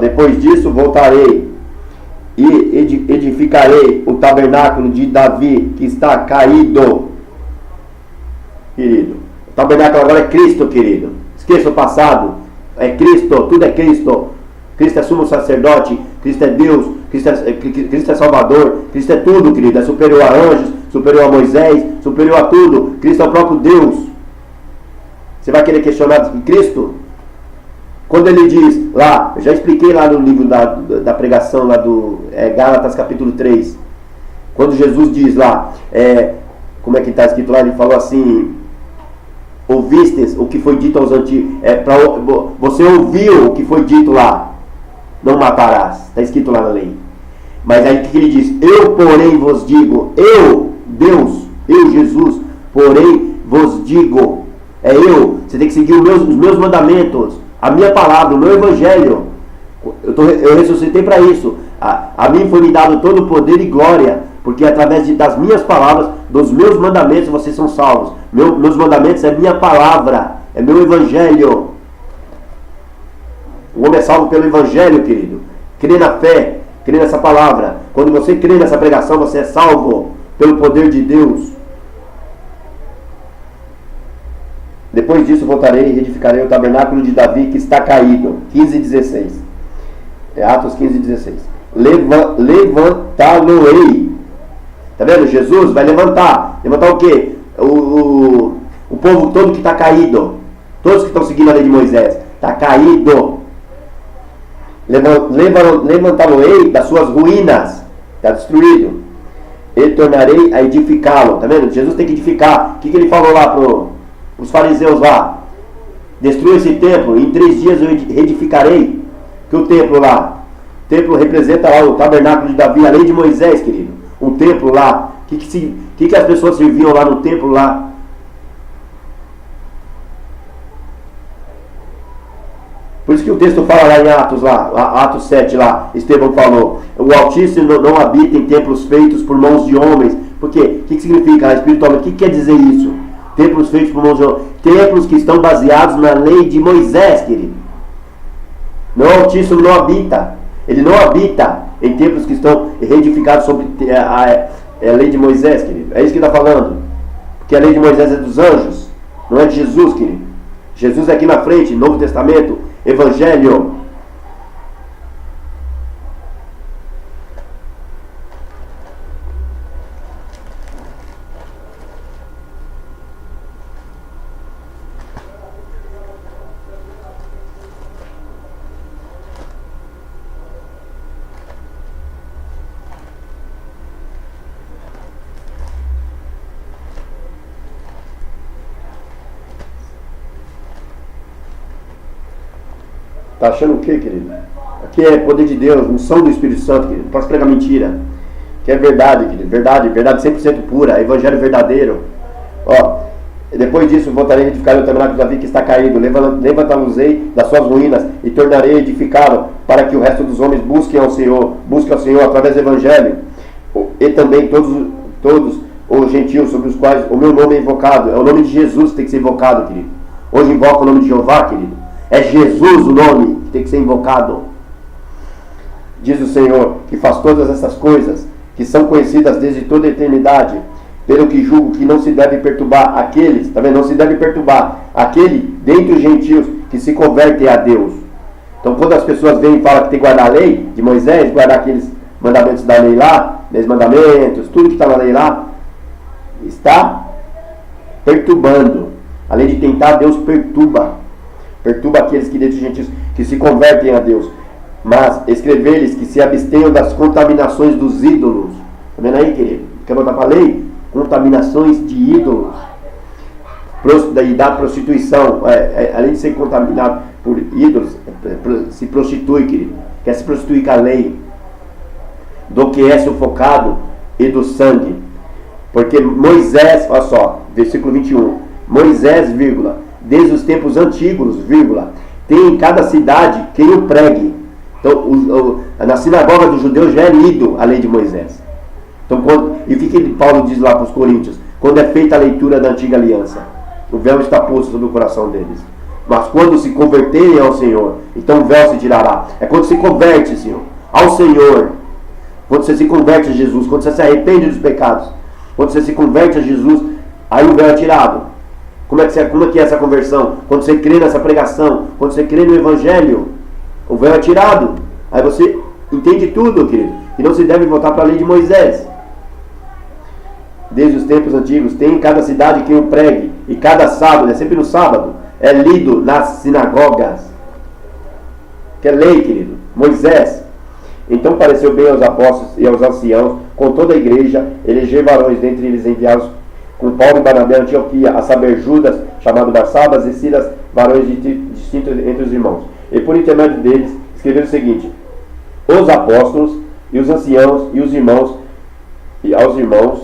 Depois disso voltarei e edificarei o tabernáculo de Davi, que está caído. Querido, o tabernáculo agora é Cristo, querido. Esqueça o passado. É Cristo, tudo é Cristo. Cristo é sumo sacerdote, Cristo é Deus, Cristo é Salvador, Cristo é tudo, querido. É superior a anjos, superior a Moisés, superior a tudo. Cristo é o próprio Deus. Você vai querer questionar Cristo? Quando ele diz lá, eu já expliquei lá no livro da pregação lá do Gálatas capítulo 3, quando Jesus diz lá, como é que está escrito lá, ele falou assim: ouvistes o que foi dito aos antigos, você ouviu o que foi dito lá, não matarás, está escrito lá na lei. Mas aí o que ele diz? Eu porém vos digo, eu, Deus, eu Jesus, porém vos digo, você tem que seguir os meus mandamentos, a minha palavra, o meu evangelho. Eu ressuscitei para isso. A mim foi me dado todo o poder e glória, porque através das minhas palavras, dos meus mandamentos, vocês são salvos. Meus mandamentos é minha palavra, é meu evangelho. O homem é salvo pelo evangelho, querido. Crê na fé, crê nessa palavra. Quando você crê nessa pregação, você é salvo pelo poder de Deus. Depois disso voltarei e reedificarei o tabernáculo de Davi, que está caído. 15:16. Atos 15:16. Levantá-lo-ei. Tá vendo? Jesus vai levantar. Levantar o quê? O povo todo que está caído. Todos que estão seguindo a lei de Moisés. Está caído. Levantá-lo-ei das suas ruínas. Está destruído. E tornarei a edificá-lo. Tá vendo? Jesus tem que edificar. O que ele falou lá os fariseus lá? Destrua esse templo, em 3 dias eu reedificarei. Que o templo lá, o templo representa lá o tabernáculo de Davi, a lei de Moisés, querido. Um templo lá, o que as pessoas serviam lá no templo lá? Por isso que o texto fala lá em Atos, Atos 7 lá, Estevão falou: o Altíssimo não habita em templos feitos por mãos de homens. Por quê? O que significa espiritualmente? O que quer dizer isso? Templos feitos por mãos de homens. Templos que estão baseados na lei de Moisés, querido. Não, o Altíssimo não habita. Ele não habita em templos que estão reedificados sobre a lei de Moisés, querido. É isso que está falando. Porque a lei de Moisés é dos anjos, não é de Jesus, querido. Jesus é aqui na frente, Novo Testamento, Evangelho. Está achando o que, querido? Aqui é poder de Deus, unção do Espírito Santo, querido. Não posso pregar mentira. Que é verdade, querido. Verdade 100% pura. Evangelho verdadeiro. Depois disso voltarei a edificar o tabernáculo de Davi, que está caído. Levantá-los-ei das suas ruínas e tornarei a edificá-lo, para que o resto dos homens busquem ao Senhor através do Evangelho. E também todos os gentios sobre os quais o meu nome é invocado. É o nome de Jesus que tem que ser invocado, querido. Hoje invoca o nome de Jeová, querido. É Jesus o nome que tem que ser invocado. Diz o Senhor, que faz todas essas coisas, que são conhecidas desde toda a eternidade, pelo que julgo que não se deve perturbar aqueles, tá vendo? Não se deve perturbar aquele dentre os gentios que se convertem a Deus. Então quando as pessoas vêm e falam que tem que guardar a lei de Moisés, guardar aqueles mandamentos da lei lá, 10 mandamentos, tudo que está na lei lá, está perturbando. Além de tentar, Deus perturba aqueles que dentre os gentios que se convertem a Deus. Mas escrever-lhes que se abstenham das contaminações dos ídolos. Tá vendo aí, querido? Quer botar para a lei? Contaminações de ídolos. E da prostituição. Além de ser contaminado por ídolos, se prostitui, querido. Quer se prostituir com a lei. Do que é sufocado e do sangue. Porque Moisés, olha só, versículo 21. Moisés, vírgula, desde os tempos antigos, vírgula, tem em cada cidade quem o pregue. Então, na sinagoga dos judeus já é lido a lei de Moisés. Então, e o que Paulo diz lá para os coríntios? Quando é feita a leitura da antiga aliança, o véu está posto sobre o coração deles. Mas quando se converterem ao Senhor, então o véu se tirará. É quando se converte, Senhor, ao Senhor. Quando você se converte a Jesus, quando você se arrepende dos pecados, quando você se converte a Jesus, aí o véu é tirado. Como é que é essa conversão? Quando você crê nessa pregação, quando você crê no Evangelho, o véu é tirado. Aí você entende tudo, querido. E não se deve voltar para a lei de Moisés. Desde os tempos antigos, tem em cada cidade quem o pregue. E cada sábado, é sempre no sábado, é lido nas sinagogas. Que é lei, querido. Moisés. Então pareceu bem aos apóstolos e aos anciãos, com toda a igreja, eleger varões dentre eles enviados com Paulo e Barnabé a Antioquia, a saber Judas, chamado Barsabas, e Silas, varões distintos entre os irmãos. E por intermédio deles, escreveram o seguinte: os apóstolos e os anciãos e os irmãos, e aos irmãos,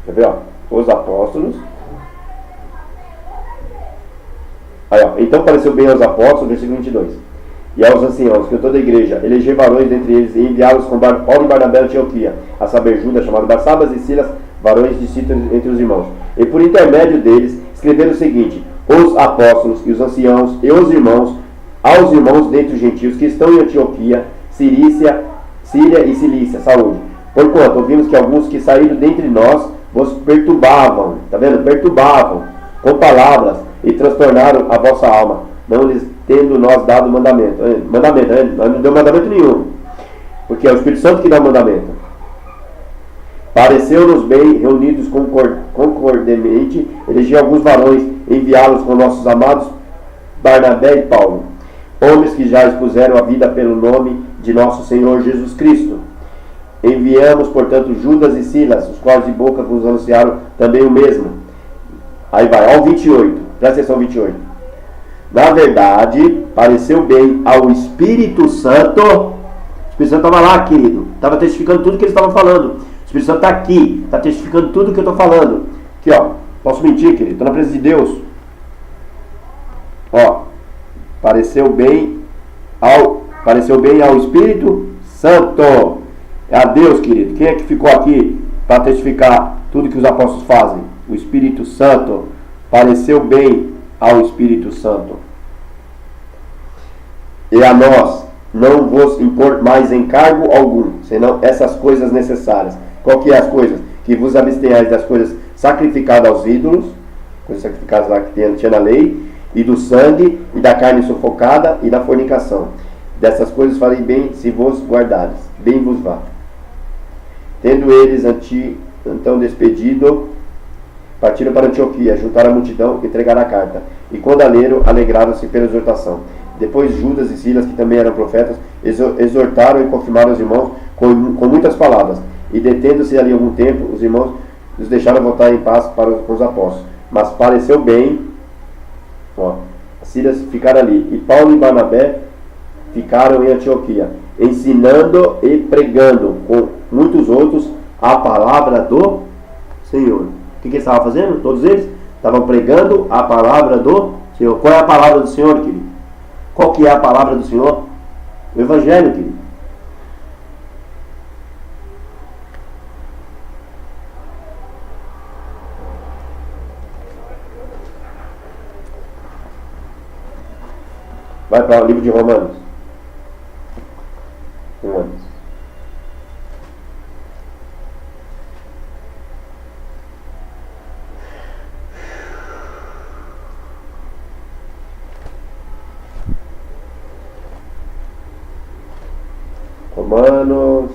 quer ver, ó, os apóstolos. Aí, ó, então pareceu bem aos apóstolos, versículo 22, e aos anciãos, que toda a igreja, eleger varões dentre eles e enviá-los com Paulo e Barnabé a Antioquia, a saber Judas, chamado Barsabas, e Silas, varões distintos entre os irmãos. E por intermédio deles, escreveram o seguinte: os apóstolos e os anciãos e os irmãos, aos irmãos dentre os gentios que estão em Antioquia, Síria e Cilícia, saúde. Porquanto ouvimos que alguns que saíram dentre nós vos perturbavam, tá vendo? Perturbavam com palavras e transtornaram a vossa alma, não lhes tendo nós dado mandamento. Nós não deu mandamento nenhum, porque é o Espírito Santo que dá o mandamento. Pareceu-nos bem, reunidos concordemente, eleger alguns varões, enviá-los com nossos amados Barnabé e Paulo, homens que já expuseram a vida pelo nome de nosso Senhor Jesus Cristo. Enviamos, portanto, Judas e Silas, os quais de boca vos anunciaram também o mesmo. Aí vai, ao 28, presta atenção, 28. Na verdade, pareceu bem ao Espírito Santo. O Espírito Santo estava lá, querido, estava testificando tudo que eles estavam falando. O Espírito Santo está aqui, está testificando tudo o que eu estou falando. Aqui, ó, posso mentir, querido? Estou na presença de Deus. Ó, pareceu bem ao Espírito Santo. É a Deus, querido. Quem é que ficou aqui para testificar tudo que os apóstolos fazem? O Espírito Santo. Pareceu bem ao Espírito Santo. E a nós não vos impor mais encargo algum, senão essas coisas necessárias. Qual que é as coisas? Que vos abstenhais das coisas sacrificadas aos ídolos, coisas sacrificadas lá que tinha na lei, e do sangue, e da carne sufocada, e da fornicação. Dessas coisas falei bem, se vos guardares, bem vos vá. Tendo eles então despedido, partiram para Antioquia, juntaram a multidão e entregaram a carta. E quando a leram, alegraram-se pela exortação. Depois Judas e Silas, que também eram profetas, exortaram e confirmaram os irmãos com muitas palavras. E detendo-se ali algum tempo, os irmãos os deixaram voltar em paz com os apóstolos. Mas pareceu bem, ó, Silas ficaram ali. E Paulo e Barnabé ficaram em Antioquia, ensinando e pregando com muitos outros a palavra do Senhor. O que eles estavam fazendo? Todos eles estavam pregando a palavra do Senhor. Qual é a palavra do Senhor, querido? Qual que é a palavra do Senhor? O Evangelho, querido. Vai para o livro de Romanos. Romanos.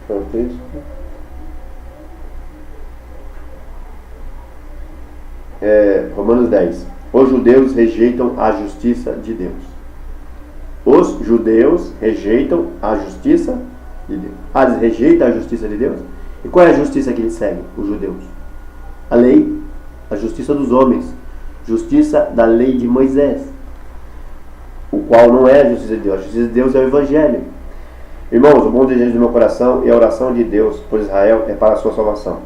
Francisco. Romanos 10. Os judeus rejeitam a justiça de Deus. Os judeus rejeitam a justiça de Deus. Eles rejeitam a justiça de Deus? E qual é a justiça que eles seguem, os judeus? A lei, a justiça dos homens, justiça da lei de Moisés, o qual não é a justiça de Deus. A justiça de Deus é o Evangelho. Irmãos, o bom desejo do meu coração e a oração de Deus por Israel é para a sua salvação,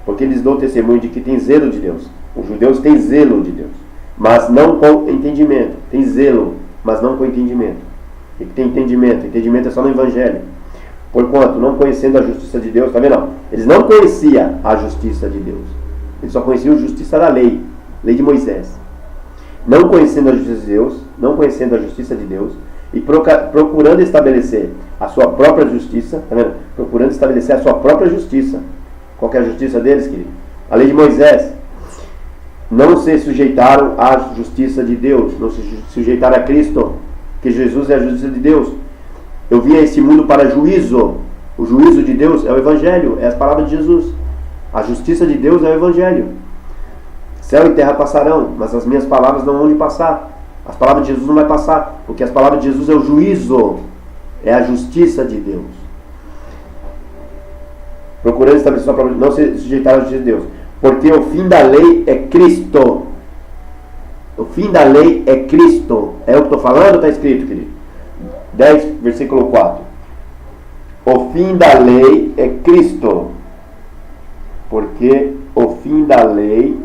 porque eles dão testemunho de que tem zelo de Deus. Os judeus têm zelo de Deus, mas não com entendimento. Tem zelo, mas não com entendimento. E que tem entendimento. Entendimento é só no Evangelho. Porquanto, não conhecendo a justiça de Deus, tá vendo? Não? Eles não conheciam a justiça de Deus. Eles só conheciam a justiça da lei, lei de Moisés. Não conhecendo a justiça de Deus, não conhecendo a justiça de Deus, e procurando estabelecer a sua própria justiça, tá vendo? Procurando estabelecer a sua própria justiça. Qual que é a justiça deles, querido? A lei de Moisés. Não se sujeitaram à justiça de Deus, não se sujeitaram a Cristo, que Jesus é a justiça de Deus. Eu vim a este mundo para juízo. O juízo de Deus é o Evangelho, é as palavras de Jesus. A justiça de Deus é o Evangelho. Céu e terra passarão, mas as minhas palavras não vão de passar. As palavras de Jesus não vai passar, porque as palavras de Jesus é o juízo, é a justiça de Deus. Procurando estabelecer sua própria, não se sujeitar à justiça de Deus, porque o fim da lei é Cristo. O fim da lei é Cristo. É o que estou falando, está escrito, querido. 10, versículo 4. O fim da lei é Cristo. Porque o fim da lei...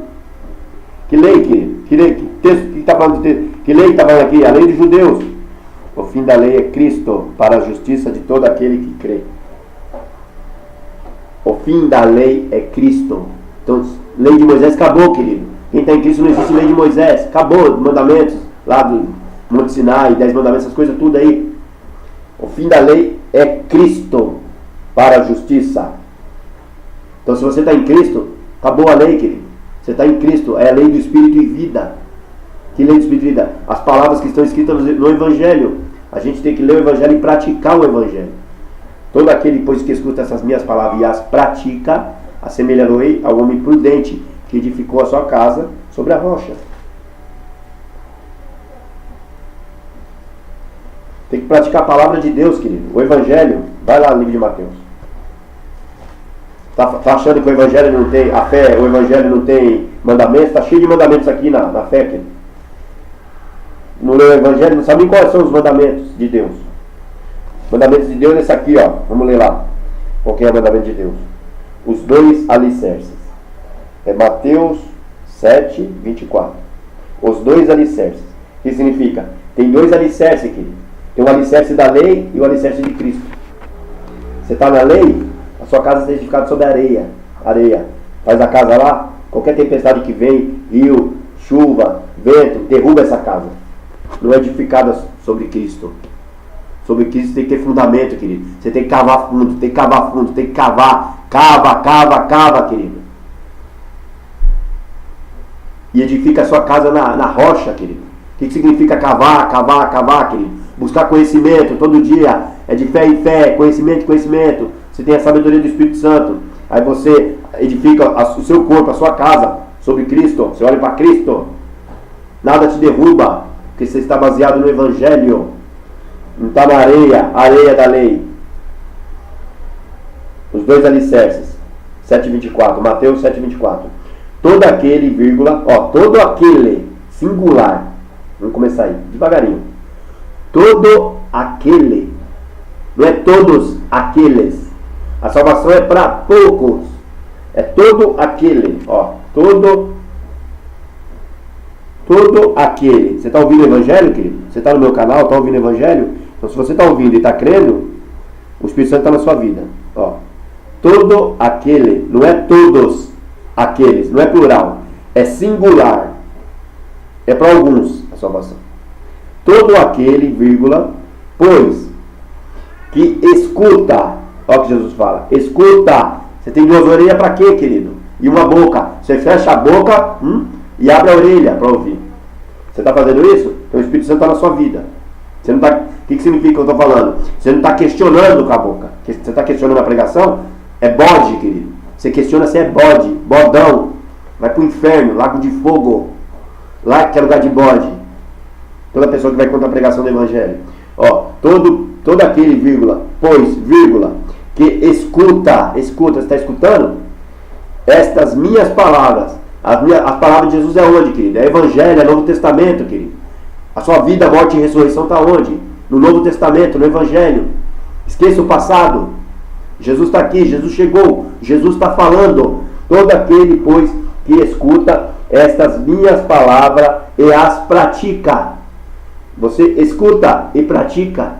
Que lei, querido? Que lei? Que texto que está falando de texto? Que lei que está falando aqui? A lei dos judeus. O fim da lei é Cristo, para a justiça de todo aquele que crê. O fim da lei é Cristo. Então, lei de Moisés acabou, querido. Quem está em Cristo não existe lei de Moisés. Acabou, mandamentos lá do Monte Sinai, 10 mandamentos, essas coisas tudo aí. O fim da lei é Cristo, para a justiça. Então, se você está em Cristo, acabou a lei, querido. Você está em Cristo, é a lei do Espírito e vida. Que lei do Espírito e vida? As palavras que estão escritas no Evangelho. A gente tem que ler o Evangelho e praticar o Evangelho. Todo aquele, pois, que escuta essas minhas palavras e as pratica, assemelhar-o-ei ao homem prudente, que edificou a sua casa sobre a rocha. Tem que praticar a palavra de Deus, querido. O Evangelho, vai lá no livro de Mateus. Tá achando que o Evangelho não tem, a fé, o Evangelho não tem mandamentos? Está cheio de mandamentos aqui na fé, querido. Não lê o Evangelho, não sabe nem quais são os mandamentos de Deus. Mandamentos de Deus é esse aqui, ó. Vamos ler lá. Qual que é o mandamento de Deus? Os 2 alicerces. É Mateus 7, 24. Os 2 alicerces. O que significa? Tem 2 alicerces, querido. Tem o alicerce da lei e o alicerce de Cristo. Você está na lei, a sua casa está edificada sobre areia. Faz a casa lá, qualquer tempestade que vem, rio, chuva, vento, derruba essa casa. Não é edificada sobre Cristo. Sobre Cristo tem que ter fundamento, querido. Você tem que cavar fundo, tem que cavar fundo, tem que cavar. Cava, querido. E edifica a sua casa na rocha, querido. O que significa cavar, querido? Buscar conhecimento todo dia. É de fé em fé, conhecimento. Você tem a sabedoria do Espírito Santo. Aí você edifica o seu corpo, a sua casa sobre Cristo. Você olha para Cristo. Nada te derruba, porque você está baseado no Evangelho. Não está na areia da lei. Os 2 alicerces. 7,24. Mateus 7,24. Todo aquele, vírgula, todo aquele, singular. Vamos começar aí, devagarinho. Todo aquele. Não é todos aqueles. A salvação é para poucos. É todo aquele. Todo aquele. Você está ouvindo o Evangelho, querido? Você está no meu canal, está ouvindo o Evangelho? Então, se você está ouvindo e está crendo, o Espírito Santo está na sua vida. Todo aquele. Não é todos aqueles. Não é plural. É singular. É para alguns. salvação. Todo aquele, vírgula, pois, que escuta, olha o que Jesus fala, escuta. Você tem 2 orelhas para quê, querido? E uma boca. Você fecha a boca e abre a orelha para ouvir. Você está fazendo isso? Então o Espírito Santo está na sua vida. Você não tá, o que significa que eu estou falando? Você não está questionando com a boca. Você está questionando a pregação? É bode, querido. Você questiona se é bode, bodão. Vai para o inferno, lago de fogo. Lá que é lugar de bode. Toda pessoa que vai contra a pregação do Evangelho. Ó, todo aquele, vírgula, pois, vírgula, que escuta, você está escutando? Estas minhas palavras. As palavras de Jesus é onde, querido? É Evangelho, é Novo Testamento, querido. A sua vida, morte e ressurreição está onde? No Novo Testamento, no Evangelho. Esqueça o passado. Jesus está aqui, Jesus chegou, Jesus está falando. Todo aquele, pois, que escuta estas minhas palavras e as pratica. Você escuta e pratica.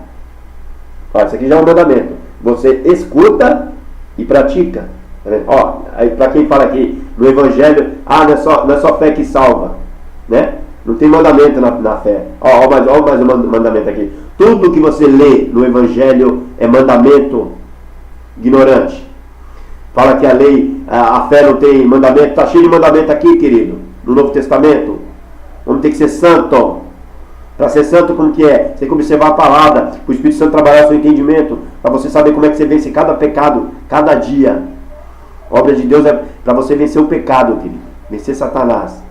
Olha, isso aqui já é um mandamento. Você escuta e pratica. Tá vendo? Ó, aí para quem fala aqui no Evangelho, não é só fé que salva, né? Não tem mandamento na fé. Ó mais um mandamento aqui. Tudo que você lê no Evangelho é mandamento ignorante. Fala que a lei, a fé não tem mandamento. Está cheio de mandamento aqui, querido, no Novo Testamento. Vamos ter que ser santo. Para ser santo, como que é? Você tem que observar a palavra, o Espírito Santo trabalhar o seu entendimento, para você saber como é que você vence cada pecado, cada dia. A obra de Deus é para você vencer o pecado, querido. Vencer Satanás.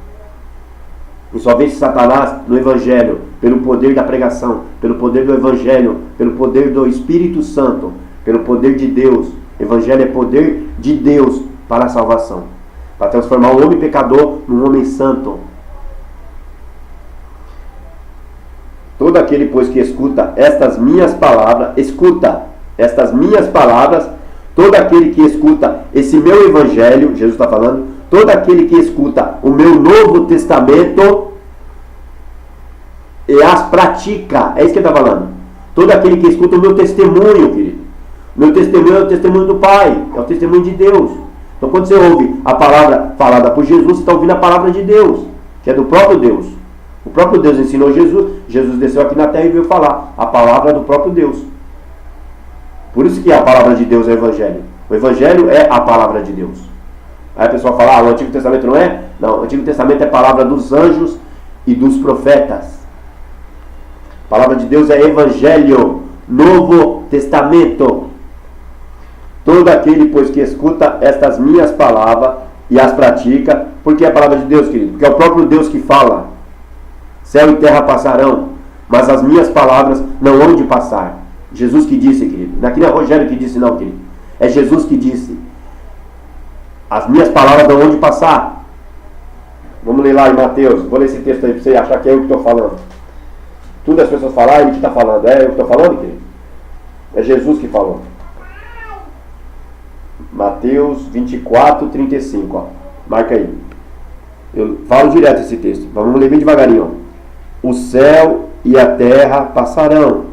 E só vence Satanás no Evangelho, pelo poder da pregação, pelo poder do Evangelho, pelo poder do Espírito Santo, pelo poder de Deus. Evangelho é poder de Deus para a salvação, para transformar um homem pecador num homem santo. Todo aquele, pois, que escuta estas minhas palavras, todo aquele que escuta esse meu Evangelho, Jesus está falando, todo aquele que escuta o meu Novo Testamento e as pratica, é isso que ele está falando. Todo aquele que escuta o meu testemunho, querido. Meu testemunho é o testemunho do Pai, é o testemunho de Deus. Então quando você ouve a palavra falada por Jesus, você está ouvindo a palavra de Deus, que é do próprio Deus. O próprio Deus ensinou Jesus, Jesus desceu aqui na terra e veio falar a palavra do próprio Deus. Por isso que a palavra de Deus é o Evangelho. O Evangelho é a palavra de Deus. Aí a pessoa fala, o Antigo Testamento não é? Não, o Antigo Testamento é a palavra dos anjos e dos profetas. A palavra de Deus é Evangelho, Novo Testamento. Todo aquele, pois, que escuta estas minhas palavras e as pratica, porque é a palavra de Deus, querido, porque é o próprio Deus que fala. Céu e terra passarão, mas as minhas palavras não hão de passar. Jesus que disse, querido. Aqui não é Rogério que disse, não, querido. É Jesus que disse. As minhas palavras não hão de passar. Vamos ler lá em Mateus. Vou ler esse texto aí para você achar que é eu que estou falando. Tudo as pessoas falam, ele que está falando. É eu que estou falando, querido? É Jesus que falou. Mateus 24, 35. Ó. Marca aí. Eu falo direto esse texto. Vamos ler bem devagarinho. Ó. O céu e a terra passarão.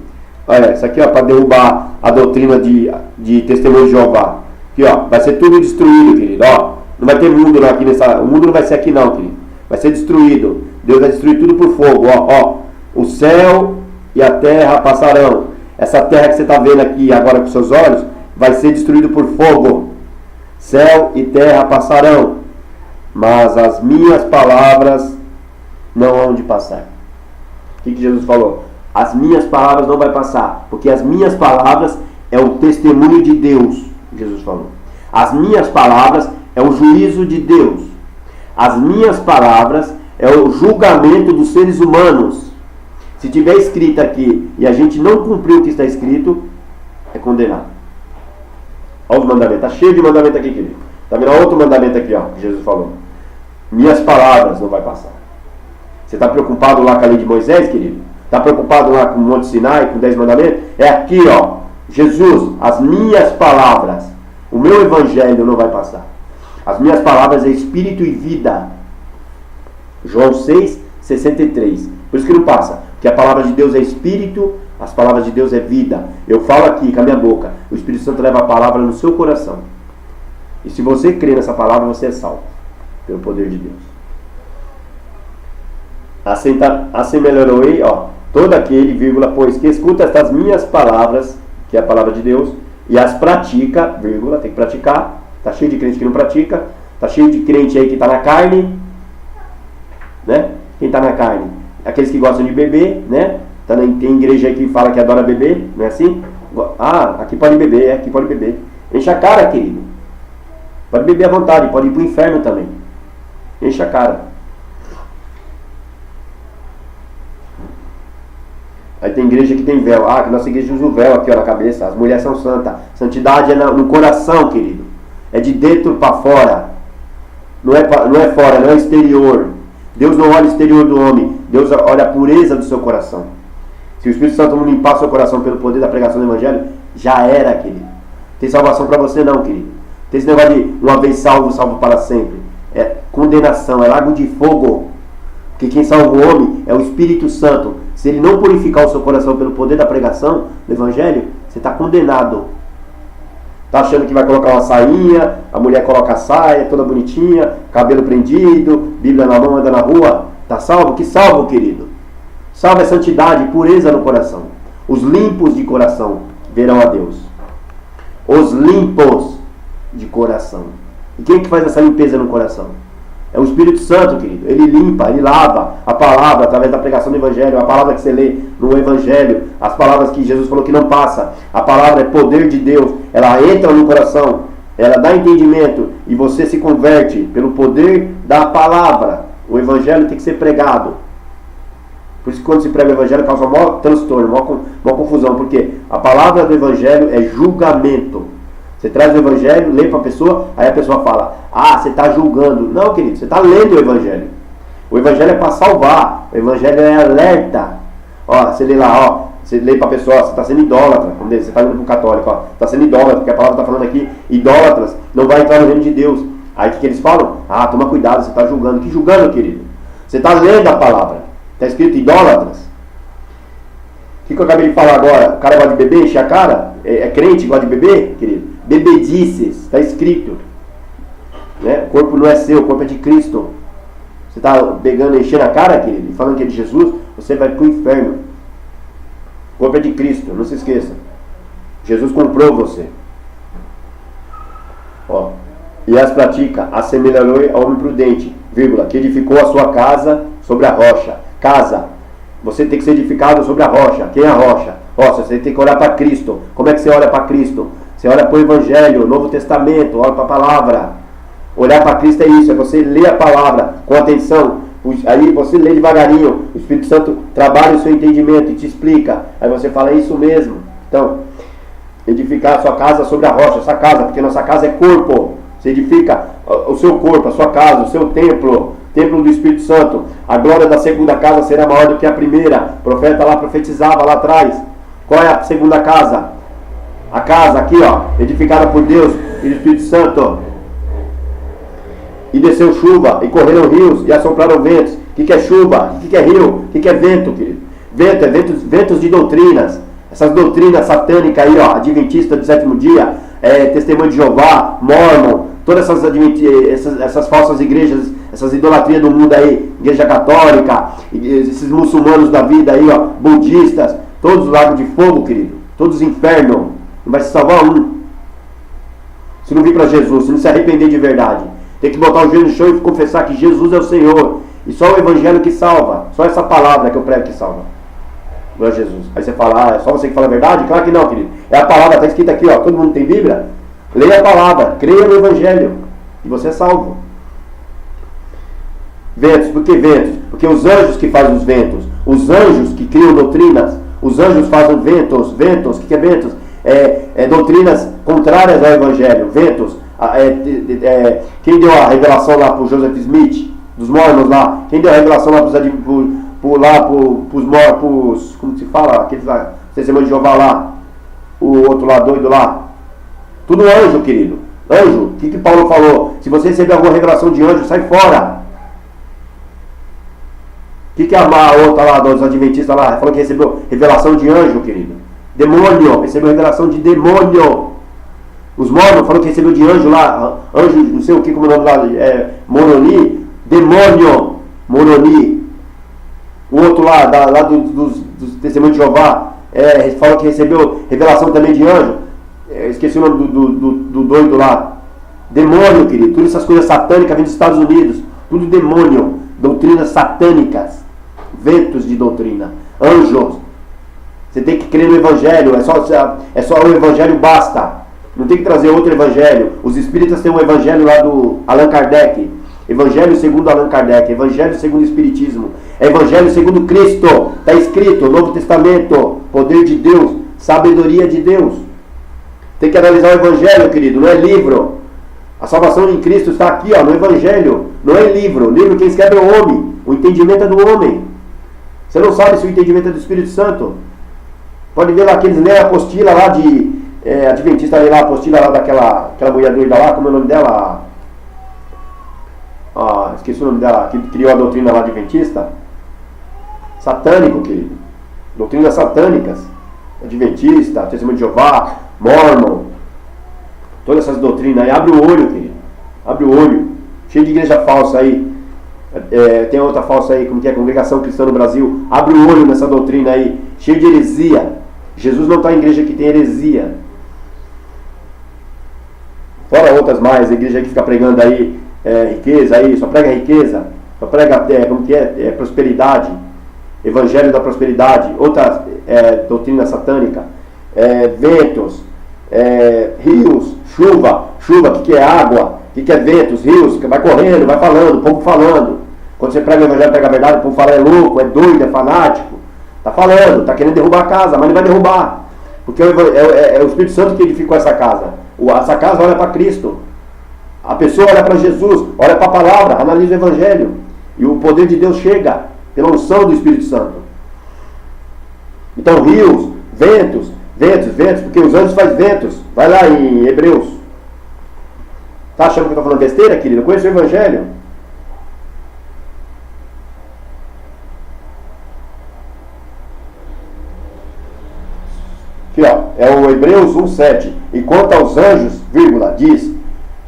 Olha, isso aqui para derrubar a doutrina de testemunho de Jeová. Aqui, ó, vai ser tudo destruído, querido. Ó, não vai ter mundo aqui nessa. O mundo não vai ser aqui, não, querido. Vai ser destruído. Deus vai destruir tudo por fogo. Ó. O céu e a terra passarão. Essa terra que você está vendo aqui agora com seus olhos vai ser destruído por fogo. Céu e terra passarão, mas as minhas palavras não hão de passar. O que Jesus falou? As minhas palavras não vai passar, porque as minhas palavras é o testemunho de Deus. Jesus falou. As minhas palavras é o juízo de Deus. As minhas palavras é o julgamento dos seres humanos. Se tiver escrito aqui e a gente não cumpriu o que está escrito, é condenado. Olha os mandamentos. Está cheio de mandamento aqui, querido. Está vendo outro mandamento aqui, ó, que Jesus falou. Minhas palavras não vai passar. Você está preocupado lá com a lei de Moisés, querido? Está preocupado lá com o Monte Sinai, com 10 mandamentos? É aqui, ó. Jesus, as minhas palavras, o meu evangelho não vai passar. As minhas palavras é espírito e vida. João 6, 63. Por isso que não passa. Porque a palavra de Deus é espírito, as palavras de Deus é vida. Eu falo aqui com a minha boca. O Espírito Santo leva a palavra no seu coração. E se você crê nessa palavra, você é salvo. Pelo poder de Deus. Assemelharei, todo aquele, vírgula, pois que escuta estas minhas palavras, que é a palavra de Deus, e as pratica, vírgula, tem que praticar. Está cheio de crente que não pratica. Está cheio de crente aí que está na carne, né? Quem está na carne? Aqueles que gostam de beber, né? Tem igreja aí que fala que adora beber, não é assim? Aqui pode beber, aqui pode beber. Enche a cara, querido. Pode beber à vontade, pode ir para o inferno também. Enche a cara. Aí tem igreja que tem véu. Que nossa igreja usa o véu aqui na cabeça. As mulheres são santas. Santidade é no coração, querido. É de dentro para fora. Não é fora, não é exterior. Deus não olha o exterior do homem. Deus olha a pureza do seu coração. Se o Espírito Santo não limpar seu coração pelo poder da pregação do Evangelho, já era, querido. Tem salvação para você não, querido. Tem esse negócio de uma vez salvo, salvo para sempre. É condenação, é lago de fogo. Porque quem salva o homem é o Espírito Santo. Se ele não purificar o seu coração pelo poder da pregação do Evangelho, você está condenado. Está achando que vai colocar uma sainha, a mulher coloca a saia, toda bonitinha, cabelo prendido, Bíblia na mão, anda na rua. Está salvo? Que salvo, querido? Salvo é santidade, pureza no coração. Os limpos de coração verão a Deus. Os limpos de coração. E quem que faz essa limpeza no coração? É o Espírito Santo, querido. Ele limpa, ele lava a palavra através da pregação do Evangelho. A palavra que você lê no Evangelho. As palavras que Jesus falou que não passa. A palavra é poder de Deus. Ela entra no coração. Ela dá entendimento. E você se converte pelo poder da palavra. O Evangelho tem que ser pregado. Por isso que quando se prega o Evangelho causa maior transtorno, maior confusão. Porque a palavra do Evangelho é julgamento. Você traz o Evangelho, lê para a pessoa, aí a pessoa fala, você está julgando. Não, querido, você está lendo o Evangelho. O Evangelho é para salvar. O Evangelho é alerta. Você lê lá, você lê para a pessoa, você está sendo idólatra. Você está indo para o católico, está sendo idólatra, porque a palavra está falando aqui, idólatras não vai entrar no reino de Deus. Aí o que eles falam? Toma cuidado, você está julgando. Que julgando, querido? Você está lendo a palavra. Está escrito idólatras. O que eu acabei de falar agora? O cara gosta de beber, enche a cara? É crente, gosta de beber, querido? Bebedices, está escrito, né? O corpo não é seu, o corpo é de Cristo. Você está pegando e enchendo a cara, querido, e falando que é de Jesus, você vai para o inferno. O corpo é de Cristo, não se esqueça. Jesus comprou você. E as pratica, assemelharei ao homem prudente, vírgula, que edificou a sua casa sobre a rocha. Casa, você tem que ser edificado sobre a rocha. Quem é a rocha? Você tem que olhar para Cristo. Como é que você olha para Cristo? Você olha para o Evangelho, o Novo Testamento, olha para a palavra. Olhar para Cristo é isso, é você ler a palavra com atenção. Aí você lê devagarinho, o Espírito Santo trabalha o seu entendimento e te explica. Aí você fala, é isso mesmo. Então, edificar a sua casa sobre a rocha, essa casa, porque nossa casa é corpo. Você edifica o seu corpo, a sua casa, o seu templo do Espírito Santo. A glória da segunda casa será maior do que a primeira. O profeta lá profetizava lá atrás. Qual é a segunda casa? A casa aqui, edificada por Deus e do Espírito Santo. E desceu chuva, e correram rios, e assopraram ventos. O que é chuva? O que é rio? O que é vento, querido? Vento é ventos de doutrinas. Essas doutrinas satânicas aí, adventista do sétimo dia, testemunho de Jeová, Mormon, todas essas falsas igrejas, essas idolatrias do mundo aí, igreja católica, esses muçulmanos da vida aí, budistas, todos lago de fogo, querido. Todos inferno. Não vai se salvar um. Se não vir para Jesus, se não se arrepender de verdade. Tem que botar o joelho no chão e confessar que Jesus é o Senhor. E só o Evangelho que salva. Só essa palavra que eu prego que salva. Glória a Jesus. Aí você fala, é só você que fala a verdade? Claro que não, querido. É a palavra, está escrita aqui, todo mundo tem Bíblia? Leia a palavra, creia no Evangelho. E você é salvo. Ventos, por que ventos? Porque os anjos que fazem os ventos. Os anjos que criam doutrinas. Os anjos fazem ventos. Ventos, o que é ventos? Doutrinas contrárias ao Evangelho. Ventos. Quem deu a revelação lá para o Joseph Smith, dos Mormons lá? Quem deu a revelação lá para os como se fala? Aqueles lá, testemunhos de Jeová lá, o outro lá, doido lá. Tudo anjo, querido. Anjo, o que Paulo falou? Se você receber alguma revelação de anjo, sai fora. O que a outra lá, dos adventistas lá, falou que recebeu revelação de anjo, querido? Demônio, recebeu revelação de demônio. Os Mormons falaram que recebeu de anjo lá, anjo, não sei o que, como o nome lá, Moroni, demônio, Moroni. O outro lá dos Testemunhos de Jeová, falou que recebeu revelação também de anjo. Esqueci o nome do doido lá. Demônio, querido. Todas essas coisas satânicas vêm dos Estados Unidos. Tudo demônio. Doutrinas satânicas. Ventos de doutrina. Anjos. Você tem que crer no Evangelho. É só o Evangelho basta. Não tem que trazer outro Evangelho. Os espíritas têm um Evangelho lá do Allan Kardec. Evangelho segundo Allan Kardec. Evangelho segundo o Espiritismo. Evangelho segundo Cristo. Está escrito. Novo Testamento. Poder de Deus. Sabedoria de Deus. Tem que analisar o Evangelho, querido. Não é livro. A salvação em Cristo está aqui, ó, no Evangelho. Não é livro. Livro quem escreve é o homem. O entendimento é do homem. Você não sabe se o entendimento é do Espírito Santo. Pode ver lá que eles leem a apostila lá de... Adventista lê lá a apostila lá daquela mulher doida lá. Como é o nome dela? Esqueci o nome dela. Que criou a doutrina lá adventista. Satânico, querido. Doutrinas satânicas. Adventista, Testemunho de Jeová, Mormon. Todas essas doutrinas aí. Abre o olho, querido. Abre o olho. Cheio de igreja falsa aí. Tem outra falsa aí, como que é? Congregação Cristã no Brasil. Abre o olho nessa doutrina aí. Cheio de heresia. Jesus não está em igreja que tem heresia. Fora outras mais. A igreja que fica pregando aí riqueza aí. Só prega riqueza. Só prega, como que é? Prosperidade. Evangelho da prosperidade. Outra doutrina satânica. Ventos. Rios. Chuva. Chuva, o que é água? O que é ventos? Rios. Vai correndo, vai falando, o povo falando. Quando você prega o evangelho, prega a verdade, o povo fala é louco, é doido, é fanático. Está falando, está querendo derrubar a casa, mas não vai derrubar. Porque é o Espírito Santo que edificou essa casa. Essa casa olha para Cristo. A pessoa olha para Jesus, olha para a palavra, analisa o evangelho. E o poder de Deus chega pela unção do Espírito Santo. Então, rios, ventos, porque os anjos fazem ventos. Vai lá em Hebreus. Está achando que eu estou falando besteira, querido? Eu conheço o evangelho. Aqui, ó, é o Hebreus 1:7. E quanto aos anjos, vírgula, diz,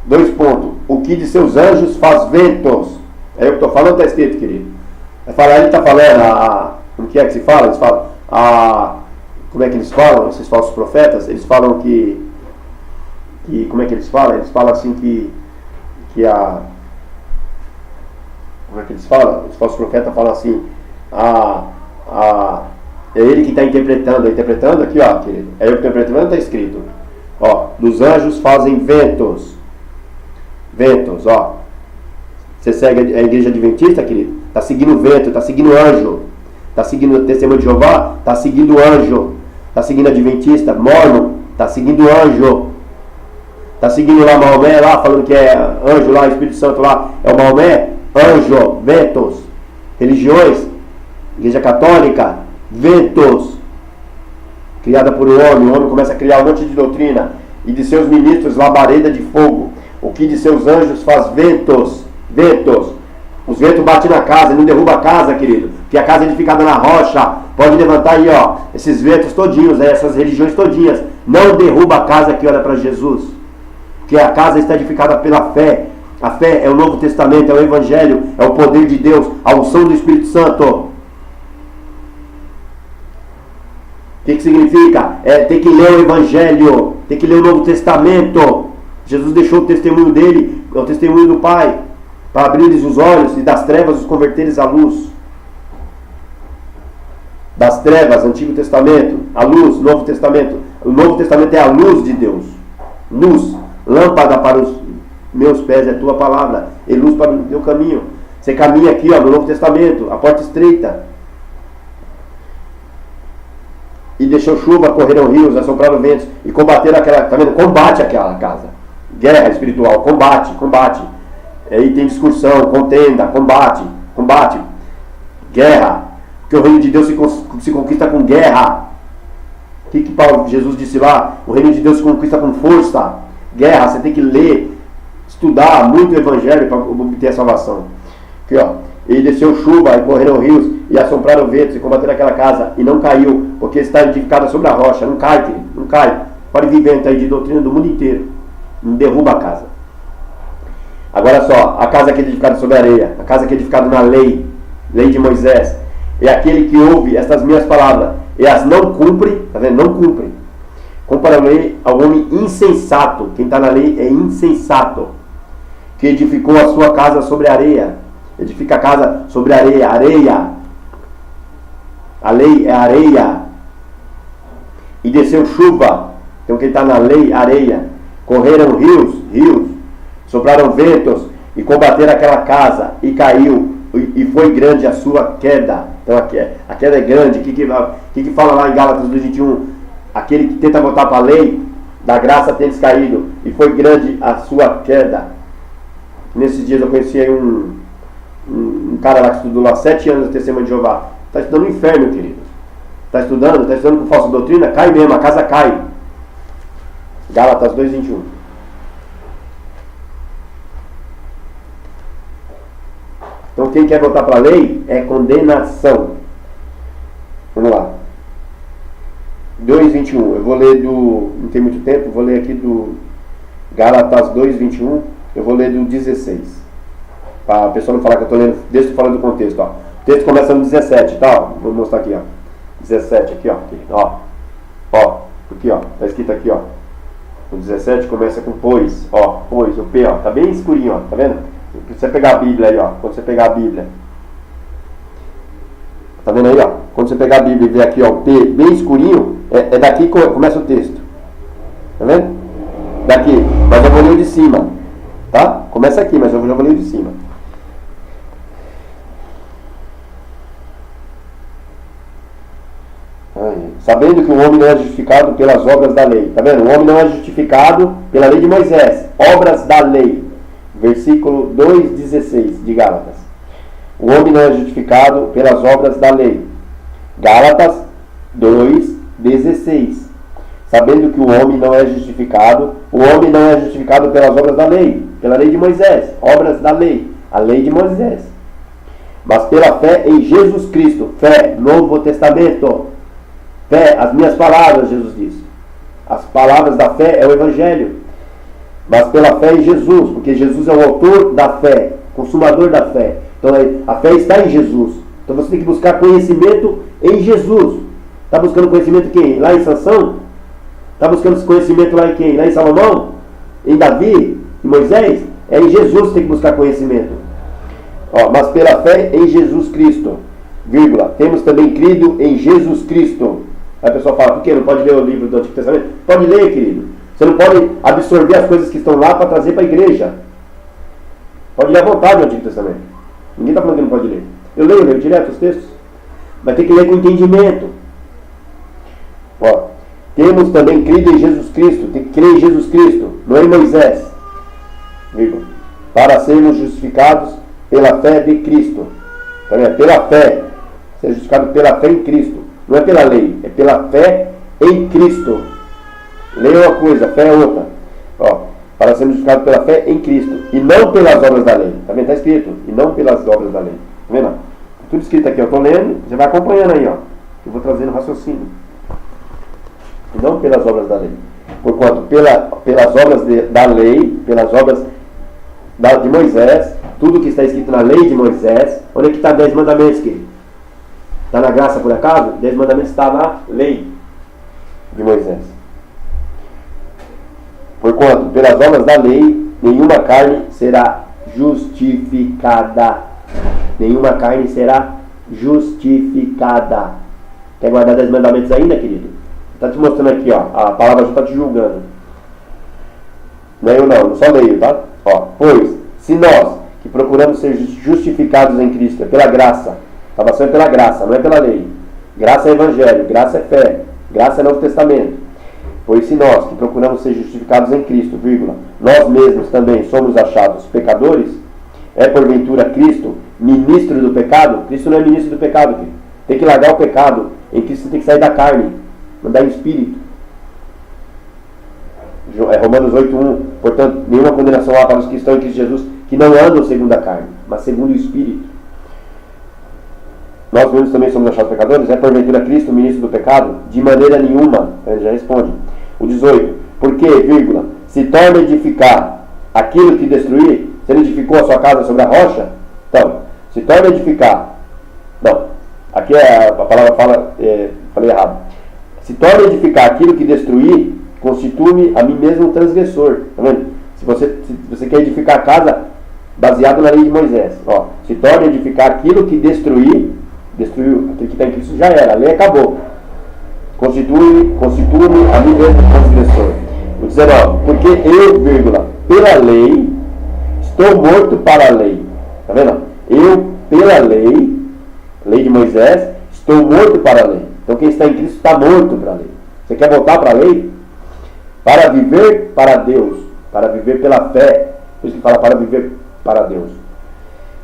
2 pontos, o que de seus anjos faz ventos. É eu que estou falando, está escrito, querido. Ele está falando, como que é que se fala? Eles falam, como é que eles falam, esses falsos profetas? Eles falam que como é que eles falam? Eles falam assim como é que eles falam? Os falsos profetas falam assim, é ele que está interpretando aqui, ó, querido. É eu que estou interpretando, está escrito. Ó, dos anjos fazem ventos. Ventos, ó. Você segue a igreja adventista, querido? Está seguindo vento, está seguindo anjo. Está seguindo o Testemunho de Jeová? Está seguindo anjo. Está seguindo adventista, mormon, está seguindo anjo. Está seguindo lá Maomé, lá, falando que é anjo lá, Espírito Santo lá, é o Maomé, anjo, ventos. Religiões, igreja católica, ventos. Criada por um homem, o homem começa a criar um monte de doutrina. E de seus ministros, labareda de fogo. O que de seus anjos faz ventos, ventos. Os ventos batem na casa, não derruba a casa, querido. Porque a casa é edificada na rocha. Pode levantar aí, ó, esses ventos todinhos, essas religiões todinhas. Não derruba a casa que olha para Jesus. Porque a casa está edificada pela fé. A fé é o Novo Testamento, é o Evangelho, é o poder de Deus, a unção do Espírito Santo. O que significa? Tem que ler o Evangelho, tem que ler o Novo Testamento. Jesus deixou o testemunho dele, é o testemunho do Pai, para abrir-lhes os olhos e das trevas os converteres à luz. Das trevas, Antigo Testamento, a luz, Novo Testamento. O Novo Testamento é a luz de Deus. Luz, lâmpada para os meus pés é a tua palavra, e luz para o teu caminho. Você caminha aqui, ó, no Novo Testamento, a porta estreita. E deixou chuva, correram rios, assopraram ventos, e combateram aquela, tá vendo? Combate aquela casa. Guerra espiritual, combate. Aí tem discussão, contenda, combate. Guerra. Porque o reino de Deus se conquista com guerra. O que Jesus disse lá? O reino de Deus se conquista com força. Guerra, você tem que ler, estudar muito o Evangelho para obter a salvação. Aqui, ó. E desceu chuva, e correram rios, e assopraram ventos, e combateram aquela casa, e não caiu, porque está edificada sobre a rocha. Não cai, querido, não cai. Pode vir vento aí de doutrina do mundo inteiro. Não derruba a casa. Agora só, a casa que é edificada sobre a areia, a casa que é edificada na lei de Moisés, é aquele que ouve estas minhas palavras e as não cumpre, tá vendo? Não cumpre. Compararei ao homem insensato. Quem está na lei é insensato, que edificou a sua casa sobre areia. Edifica a casa sobre areia. Areia. A lei é areia. E desceu chuva. Então quem está na lei, areia. Correram rios. Sopraram ventos e combateram aquela casa. E caiu. E foi grande a sua queda. Então a queda é grande. O que fala lá em Gálatas 2:21? Aquele que tenta voltar para a lei, da graça tem descaído. E foi grande a sua queda. Nesses dias eu conheci aí um cara lá que estudou lá 7 anos no Testemunho de Jeová. Está estudando no inferno, querido. Está estudando com falsa doutrina, cai mesmo, a casa cai. Gálatas 2:21. Então quem quer voltar para a lei é condenação. Vamos lá. 2:21. Eu vou ler não tem muito tempo, vou ler aqui do Gálatas 2:21. Eu vou ler do 16. Para a pessoa não falar que eu estou lendo, deixa eu falar do contexto. Ó. O texto começa no 17, tá? Vou mostrar aqui, ó. 17 aqui, ó. Aqui, ó. Aqui, ó. Tá escrito aqui, ó. O 17 começa com pois, ó. Pois, o P, ó. Tá bem escurinho, ó. Tá vendo? Se você pegar a Bíblia aí, ó. Quando você pegar a Bíblia. Tá vendo aí, ó? Quando você pegar a Bíblia e ver aqui, ó, o P bem escurinho, é daqui que começa o texto. Tá vendo? Daqui. Mas eu vou ler o de cima. Tá? Começa aqui, mas eu já vou ler o de cima. Sabendo que o homem não é justificado pelas obras da lei. Tá vendo? O homem não é justificado pela lei de Moisés. Obras da lei. Versículo 2:16 de Gálatas. O homem não é justificado pelas obras da lei. Gálatas 2:16. Sabendo que o homem não é justificado pelas obras da lei, pela lei de Moisés, obras da lei, a lei de Moisés, mas pela fé em Jesus Cristo. Fé, Novo Testamento. Fé, as minhas palavras, Jesus disse. As palavras da fé é o Evangelho. Mas pela fé em Jesus, porque Jesus é o autor da fé, consumador da fé. Então a fé está em Jesus. Então você tem que buscar conhecimento em Jesus. Está buscando conhecimento em quem? Lá em Sansão? Está buscando conhecimento lá em quem? Lá em Salomão? Em Davi? Em Moisés? É em Jesus que tem que buscar conhecimento. Ó, mas pela fé em Jesus Cristo, vírgula, temos também crido em Jesus Cristo. Aí a pessoa fala, por que não pode ler o livro do Antigo Testamento? Pode ler, querido. Você não pode absorver as coisas que estão lá para trazer para a igreja. Pode ler à vontade o Antigo Testamento. Ninguém está falando que não pode ler. Eu leio direto os textos. Mas tem que ler com entendimento. Ó, temos também crido em Jesus Cristo. Tem que crer em Jesus Cristo, não é em Moisés. Vírgula. Para sermos justificados pela fé de Cristo. Então, é pela fé. Ser justificado pela fé em Cristo. Não é pela lei, é pela fé em Cristo. Lei é uma coisa, fé é outra. Ó, para sermos justificados pela fé em Cristo. E não pelas obras da lei. Tá vendo? Está escrito. E não pelas obras da lei. Tá vendo? Tudo escrito aqui, eu estou lendo, você vai acompanhando aí, ó. Eu vou trazendo raciocínio. E não pelas obras da lei. Porquanto, pelas obras da lei, pelas obras de Moisés, tudo que está escrito na lei de Moisés, onde é que está 10 mandamentos, querido? Está na graça por acaso? 10 mandamentos está na lei de Moisés. Porquanto, pelas obras da lei, nenhuma carne será justificada. Nenhuma carne será justificada. Quer guardar 10 mandamentos ainda, querido? Está te mostrando aqui, ó. A palavra já está te julgando. Não é eu não só leio, tá? Ó, pois, se nós que procuramos ser justificados em Cristo, é pela graça. Salvação é pela graça, não é pela lei. Graça é evangelho, graça é fé, graça é Novo Testamento. Pois se nós que procuramos ser justificados em Cristo, vírgula, nós mesmos também somos achados pecadores, é porventura Cristo ministro do pecado? Cristo não é ministro do pecado, querido. Tem que largar o pecado. Em Cristo você tem que sair da carne, andar em espírito. Romanos 8:1. Portanto, nenhuma condenação há para os que estão em Cristo Jesus, que não andam segundo a carne, mas segundo o espírito. Nós mesmos também somos achados pecadores? É porventura Cristo ministro do pecado? De maneira nenhuma. Ele já responde. O 18. Porque, vírgula, se torna a edificar aquilo que destruir? Se ele edificou a sua casa sobre a rocha? Então, se torna a edificar. Não. Aqui a palavra fala, falei errado. Se torna a edificar aquilo que destruir, constitui-me a mim mesmo um transgressor. Tá vendo? Se você quer edificar a casa baseado na lei de Moisés, ó, se torna a edificar aquilo que destruiu, aquilo que está em Cristo já era, a lei acabou. Constitui-me a mim mesmo um transgressor. O 19, porque eu, vírgula, pela lei, estou morto para a lei. Tá vendo? Eu, pela lei de Moisés, estou morto para a lei. Então quem está em Cristo está morto para a lei. Você quer voltar para a lei? Para viver para Deus, para viver pela fé. Por isso que fala para viver para Deus.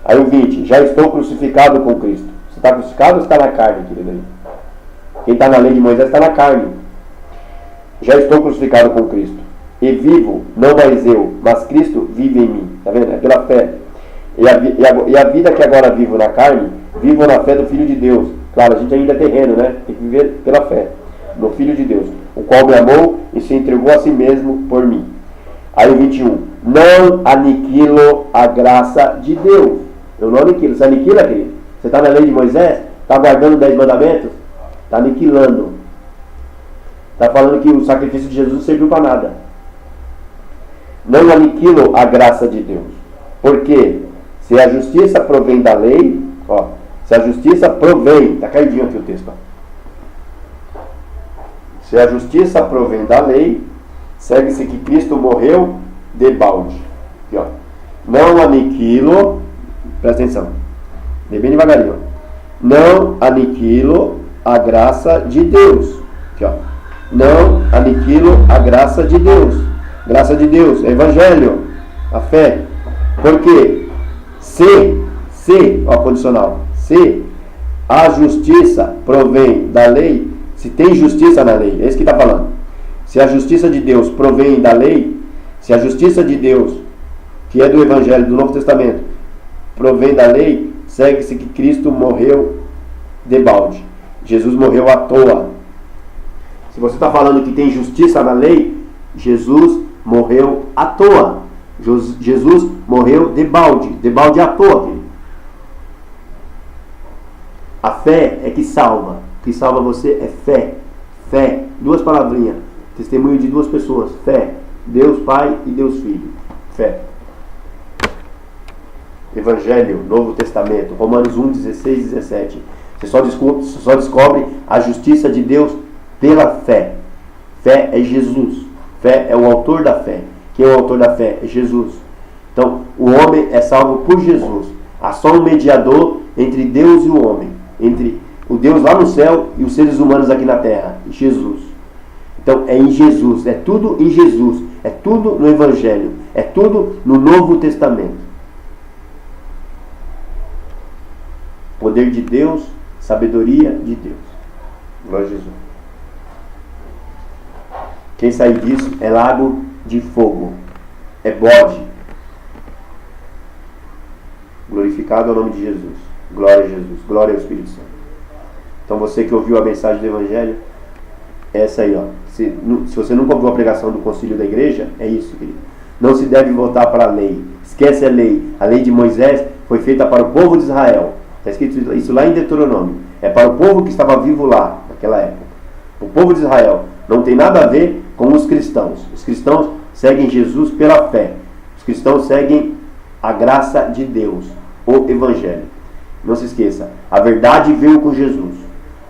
Aí o 20, já estou crucificado com Cristo. Você está crucificado ou está na carne, querido? Quem está na lei de Moisés está na carne. Já estou crucificado com Cristo. E vivo, não mais eu, mas Cristo vive em mim. Está vendo? É pela fé. E a vida que agora vivo na carne, vivo na fé do Filho de Deus. Claro, a gente ainda é terreno, né? Tem que viver pela fé no Filho de Deus, o qual me amou e se entregou a si mesmo por mim. Aí o 21. Não aniquilo a graça de Deus. Eu não aniquilo. Você aniquila, querido? Você está na lei de Moisés? Está guardando os 10 mandamentos? Está aniquilando. Está falando que o sacrifício de Jesus não serviu para nada. Não aniquilo a graça de Deus. Porque se a justiça provém da lei, ó, se a justiça provém, está caidinho aqui o texto, ó. Se a justiça provém da lei, segue-se que Cristo morreu de balde. Aqui, ó. Não aniquilo, presta atenção, bem devagarinho, ó. Não aniquilo a graça de Deus. Aqui, ó. Não aniquilo a graça de Deus. Graça de Deus, evangelho, a fé. Porque ó, condicional, se a justiça provém da lei, se tem justiça na lei, é isso que está falando. Se a justiça de Deus provém da lei, se a justiça de Deus, que é do Evangelho, do Novo Testamento, provém da lei, segue-se que Cristo morreu de balde. Jesus morreu à toa. Se você está falando que tem justiça na lei, Jesus morreu à toa. Jesus morreu de balde à toa. Querido. A fé é que salva. O que salva você é fé. Fé. Duas palavrinhas. Testemunho de duas pessoas. Fé. Deus Pai e Deus Filho. Fé. Evangelho, Novo Testamento. Romanos 1, 16 e 17. Você só descobre a justiça de Deus pela fé. Fé é Jesus. Fé é o autor da fé. Quem é o autor da fé? É Jesus. Então, o homem é salvo por Jesus. Há só um mediador entre Deus e o homem. Entre o Deus lá no céu e os seres humanos aqui na terra. Jesus. Então, é em Jesus. É tudo em Jesus. É tudo no Evangelho. É tudo no Novo Testamento. Poder de Deus, sabedoria de Deus. Glória a Jesus. Quem sair disso é lago de fogo. É bode. Glorificado é o nome de Jesus. Glória a Jesus. Glória ao Espírito Santo. Então você que ouviu a mensagem do Evangelho, é essa aí, ó. Se você nunca ouviu a pregação do concílio da igreja, é isso, querido. Não se deve voltar para a lei. Esquece a lei. A lei de Moisés foi feita para o povo de Israel. Está escrito isso lá em Deuteronômio. É para o povo que estava vivo lá, naquela época. O povo de Israel. Não tem nada a ver com os cristãos. Os cristãos seguem Jesus pela fé. Os cristãos seguem a graça de Deus, o Evangelho. Não se esqueça, a verdade veio com Jesus.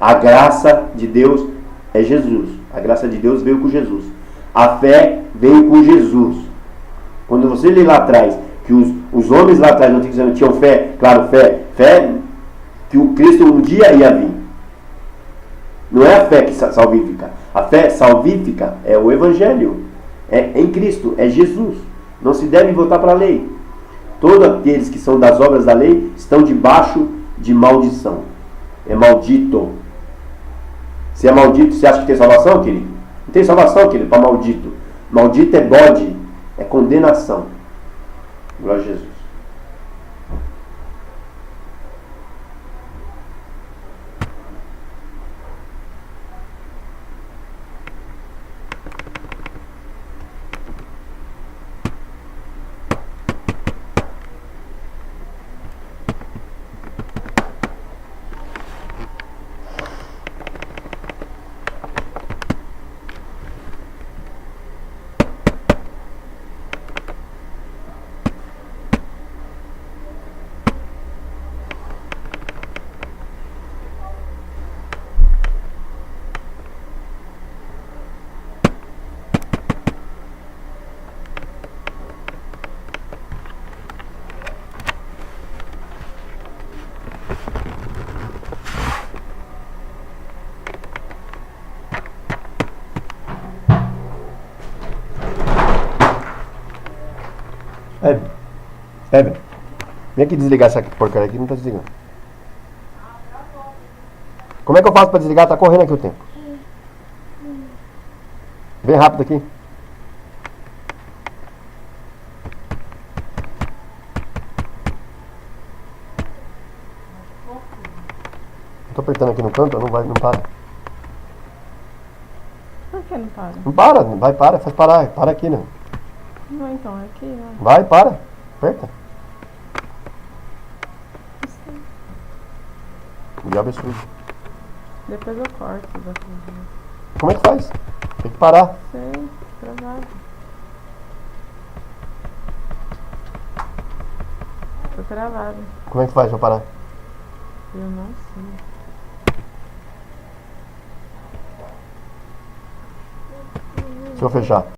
A graça de Deus é Jesus. A graça de Deus veio com Jesus. A fé veio com Jesus. Quando você lê lá atrás, que os homens lá atrás não tinham fé, claro, fé que o Cristo um dia ia vir. Não é a fé que salvífica. A fé salvífica é o Evangelho. É em Cristo, é Jesus. Não se deve voltar para a lei. Todos aqueles que são das obras da lei estão debaixo de maldição. É maldito. Se é maldito, você acha que tem salvação, querido? Não tem salvação, querido, para maldito. Maldito é bode, é condenação. Glória a Jesus. Evelyn, vem aqui desligar essa porcaria aqui, não tá desligando. Como é que eu faço pra desligar? Tá correndo aqui o tempo. Vem rápido aqui. Eu tô apertando aqui no canto, não para. Por que não para? Não para, faz parar. Para aqui, né? Não, então, é aqui, ó. Vai, para. Aperta. O diabo é sujo. Depois eu corto da cozinha. Como é que faz? Tem que parar. Sei, travado. Tô travado. Como é que faz pra parar? Eu não sei. Se eu fechar.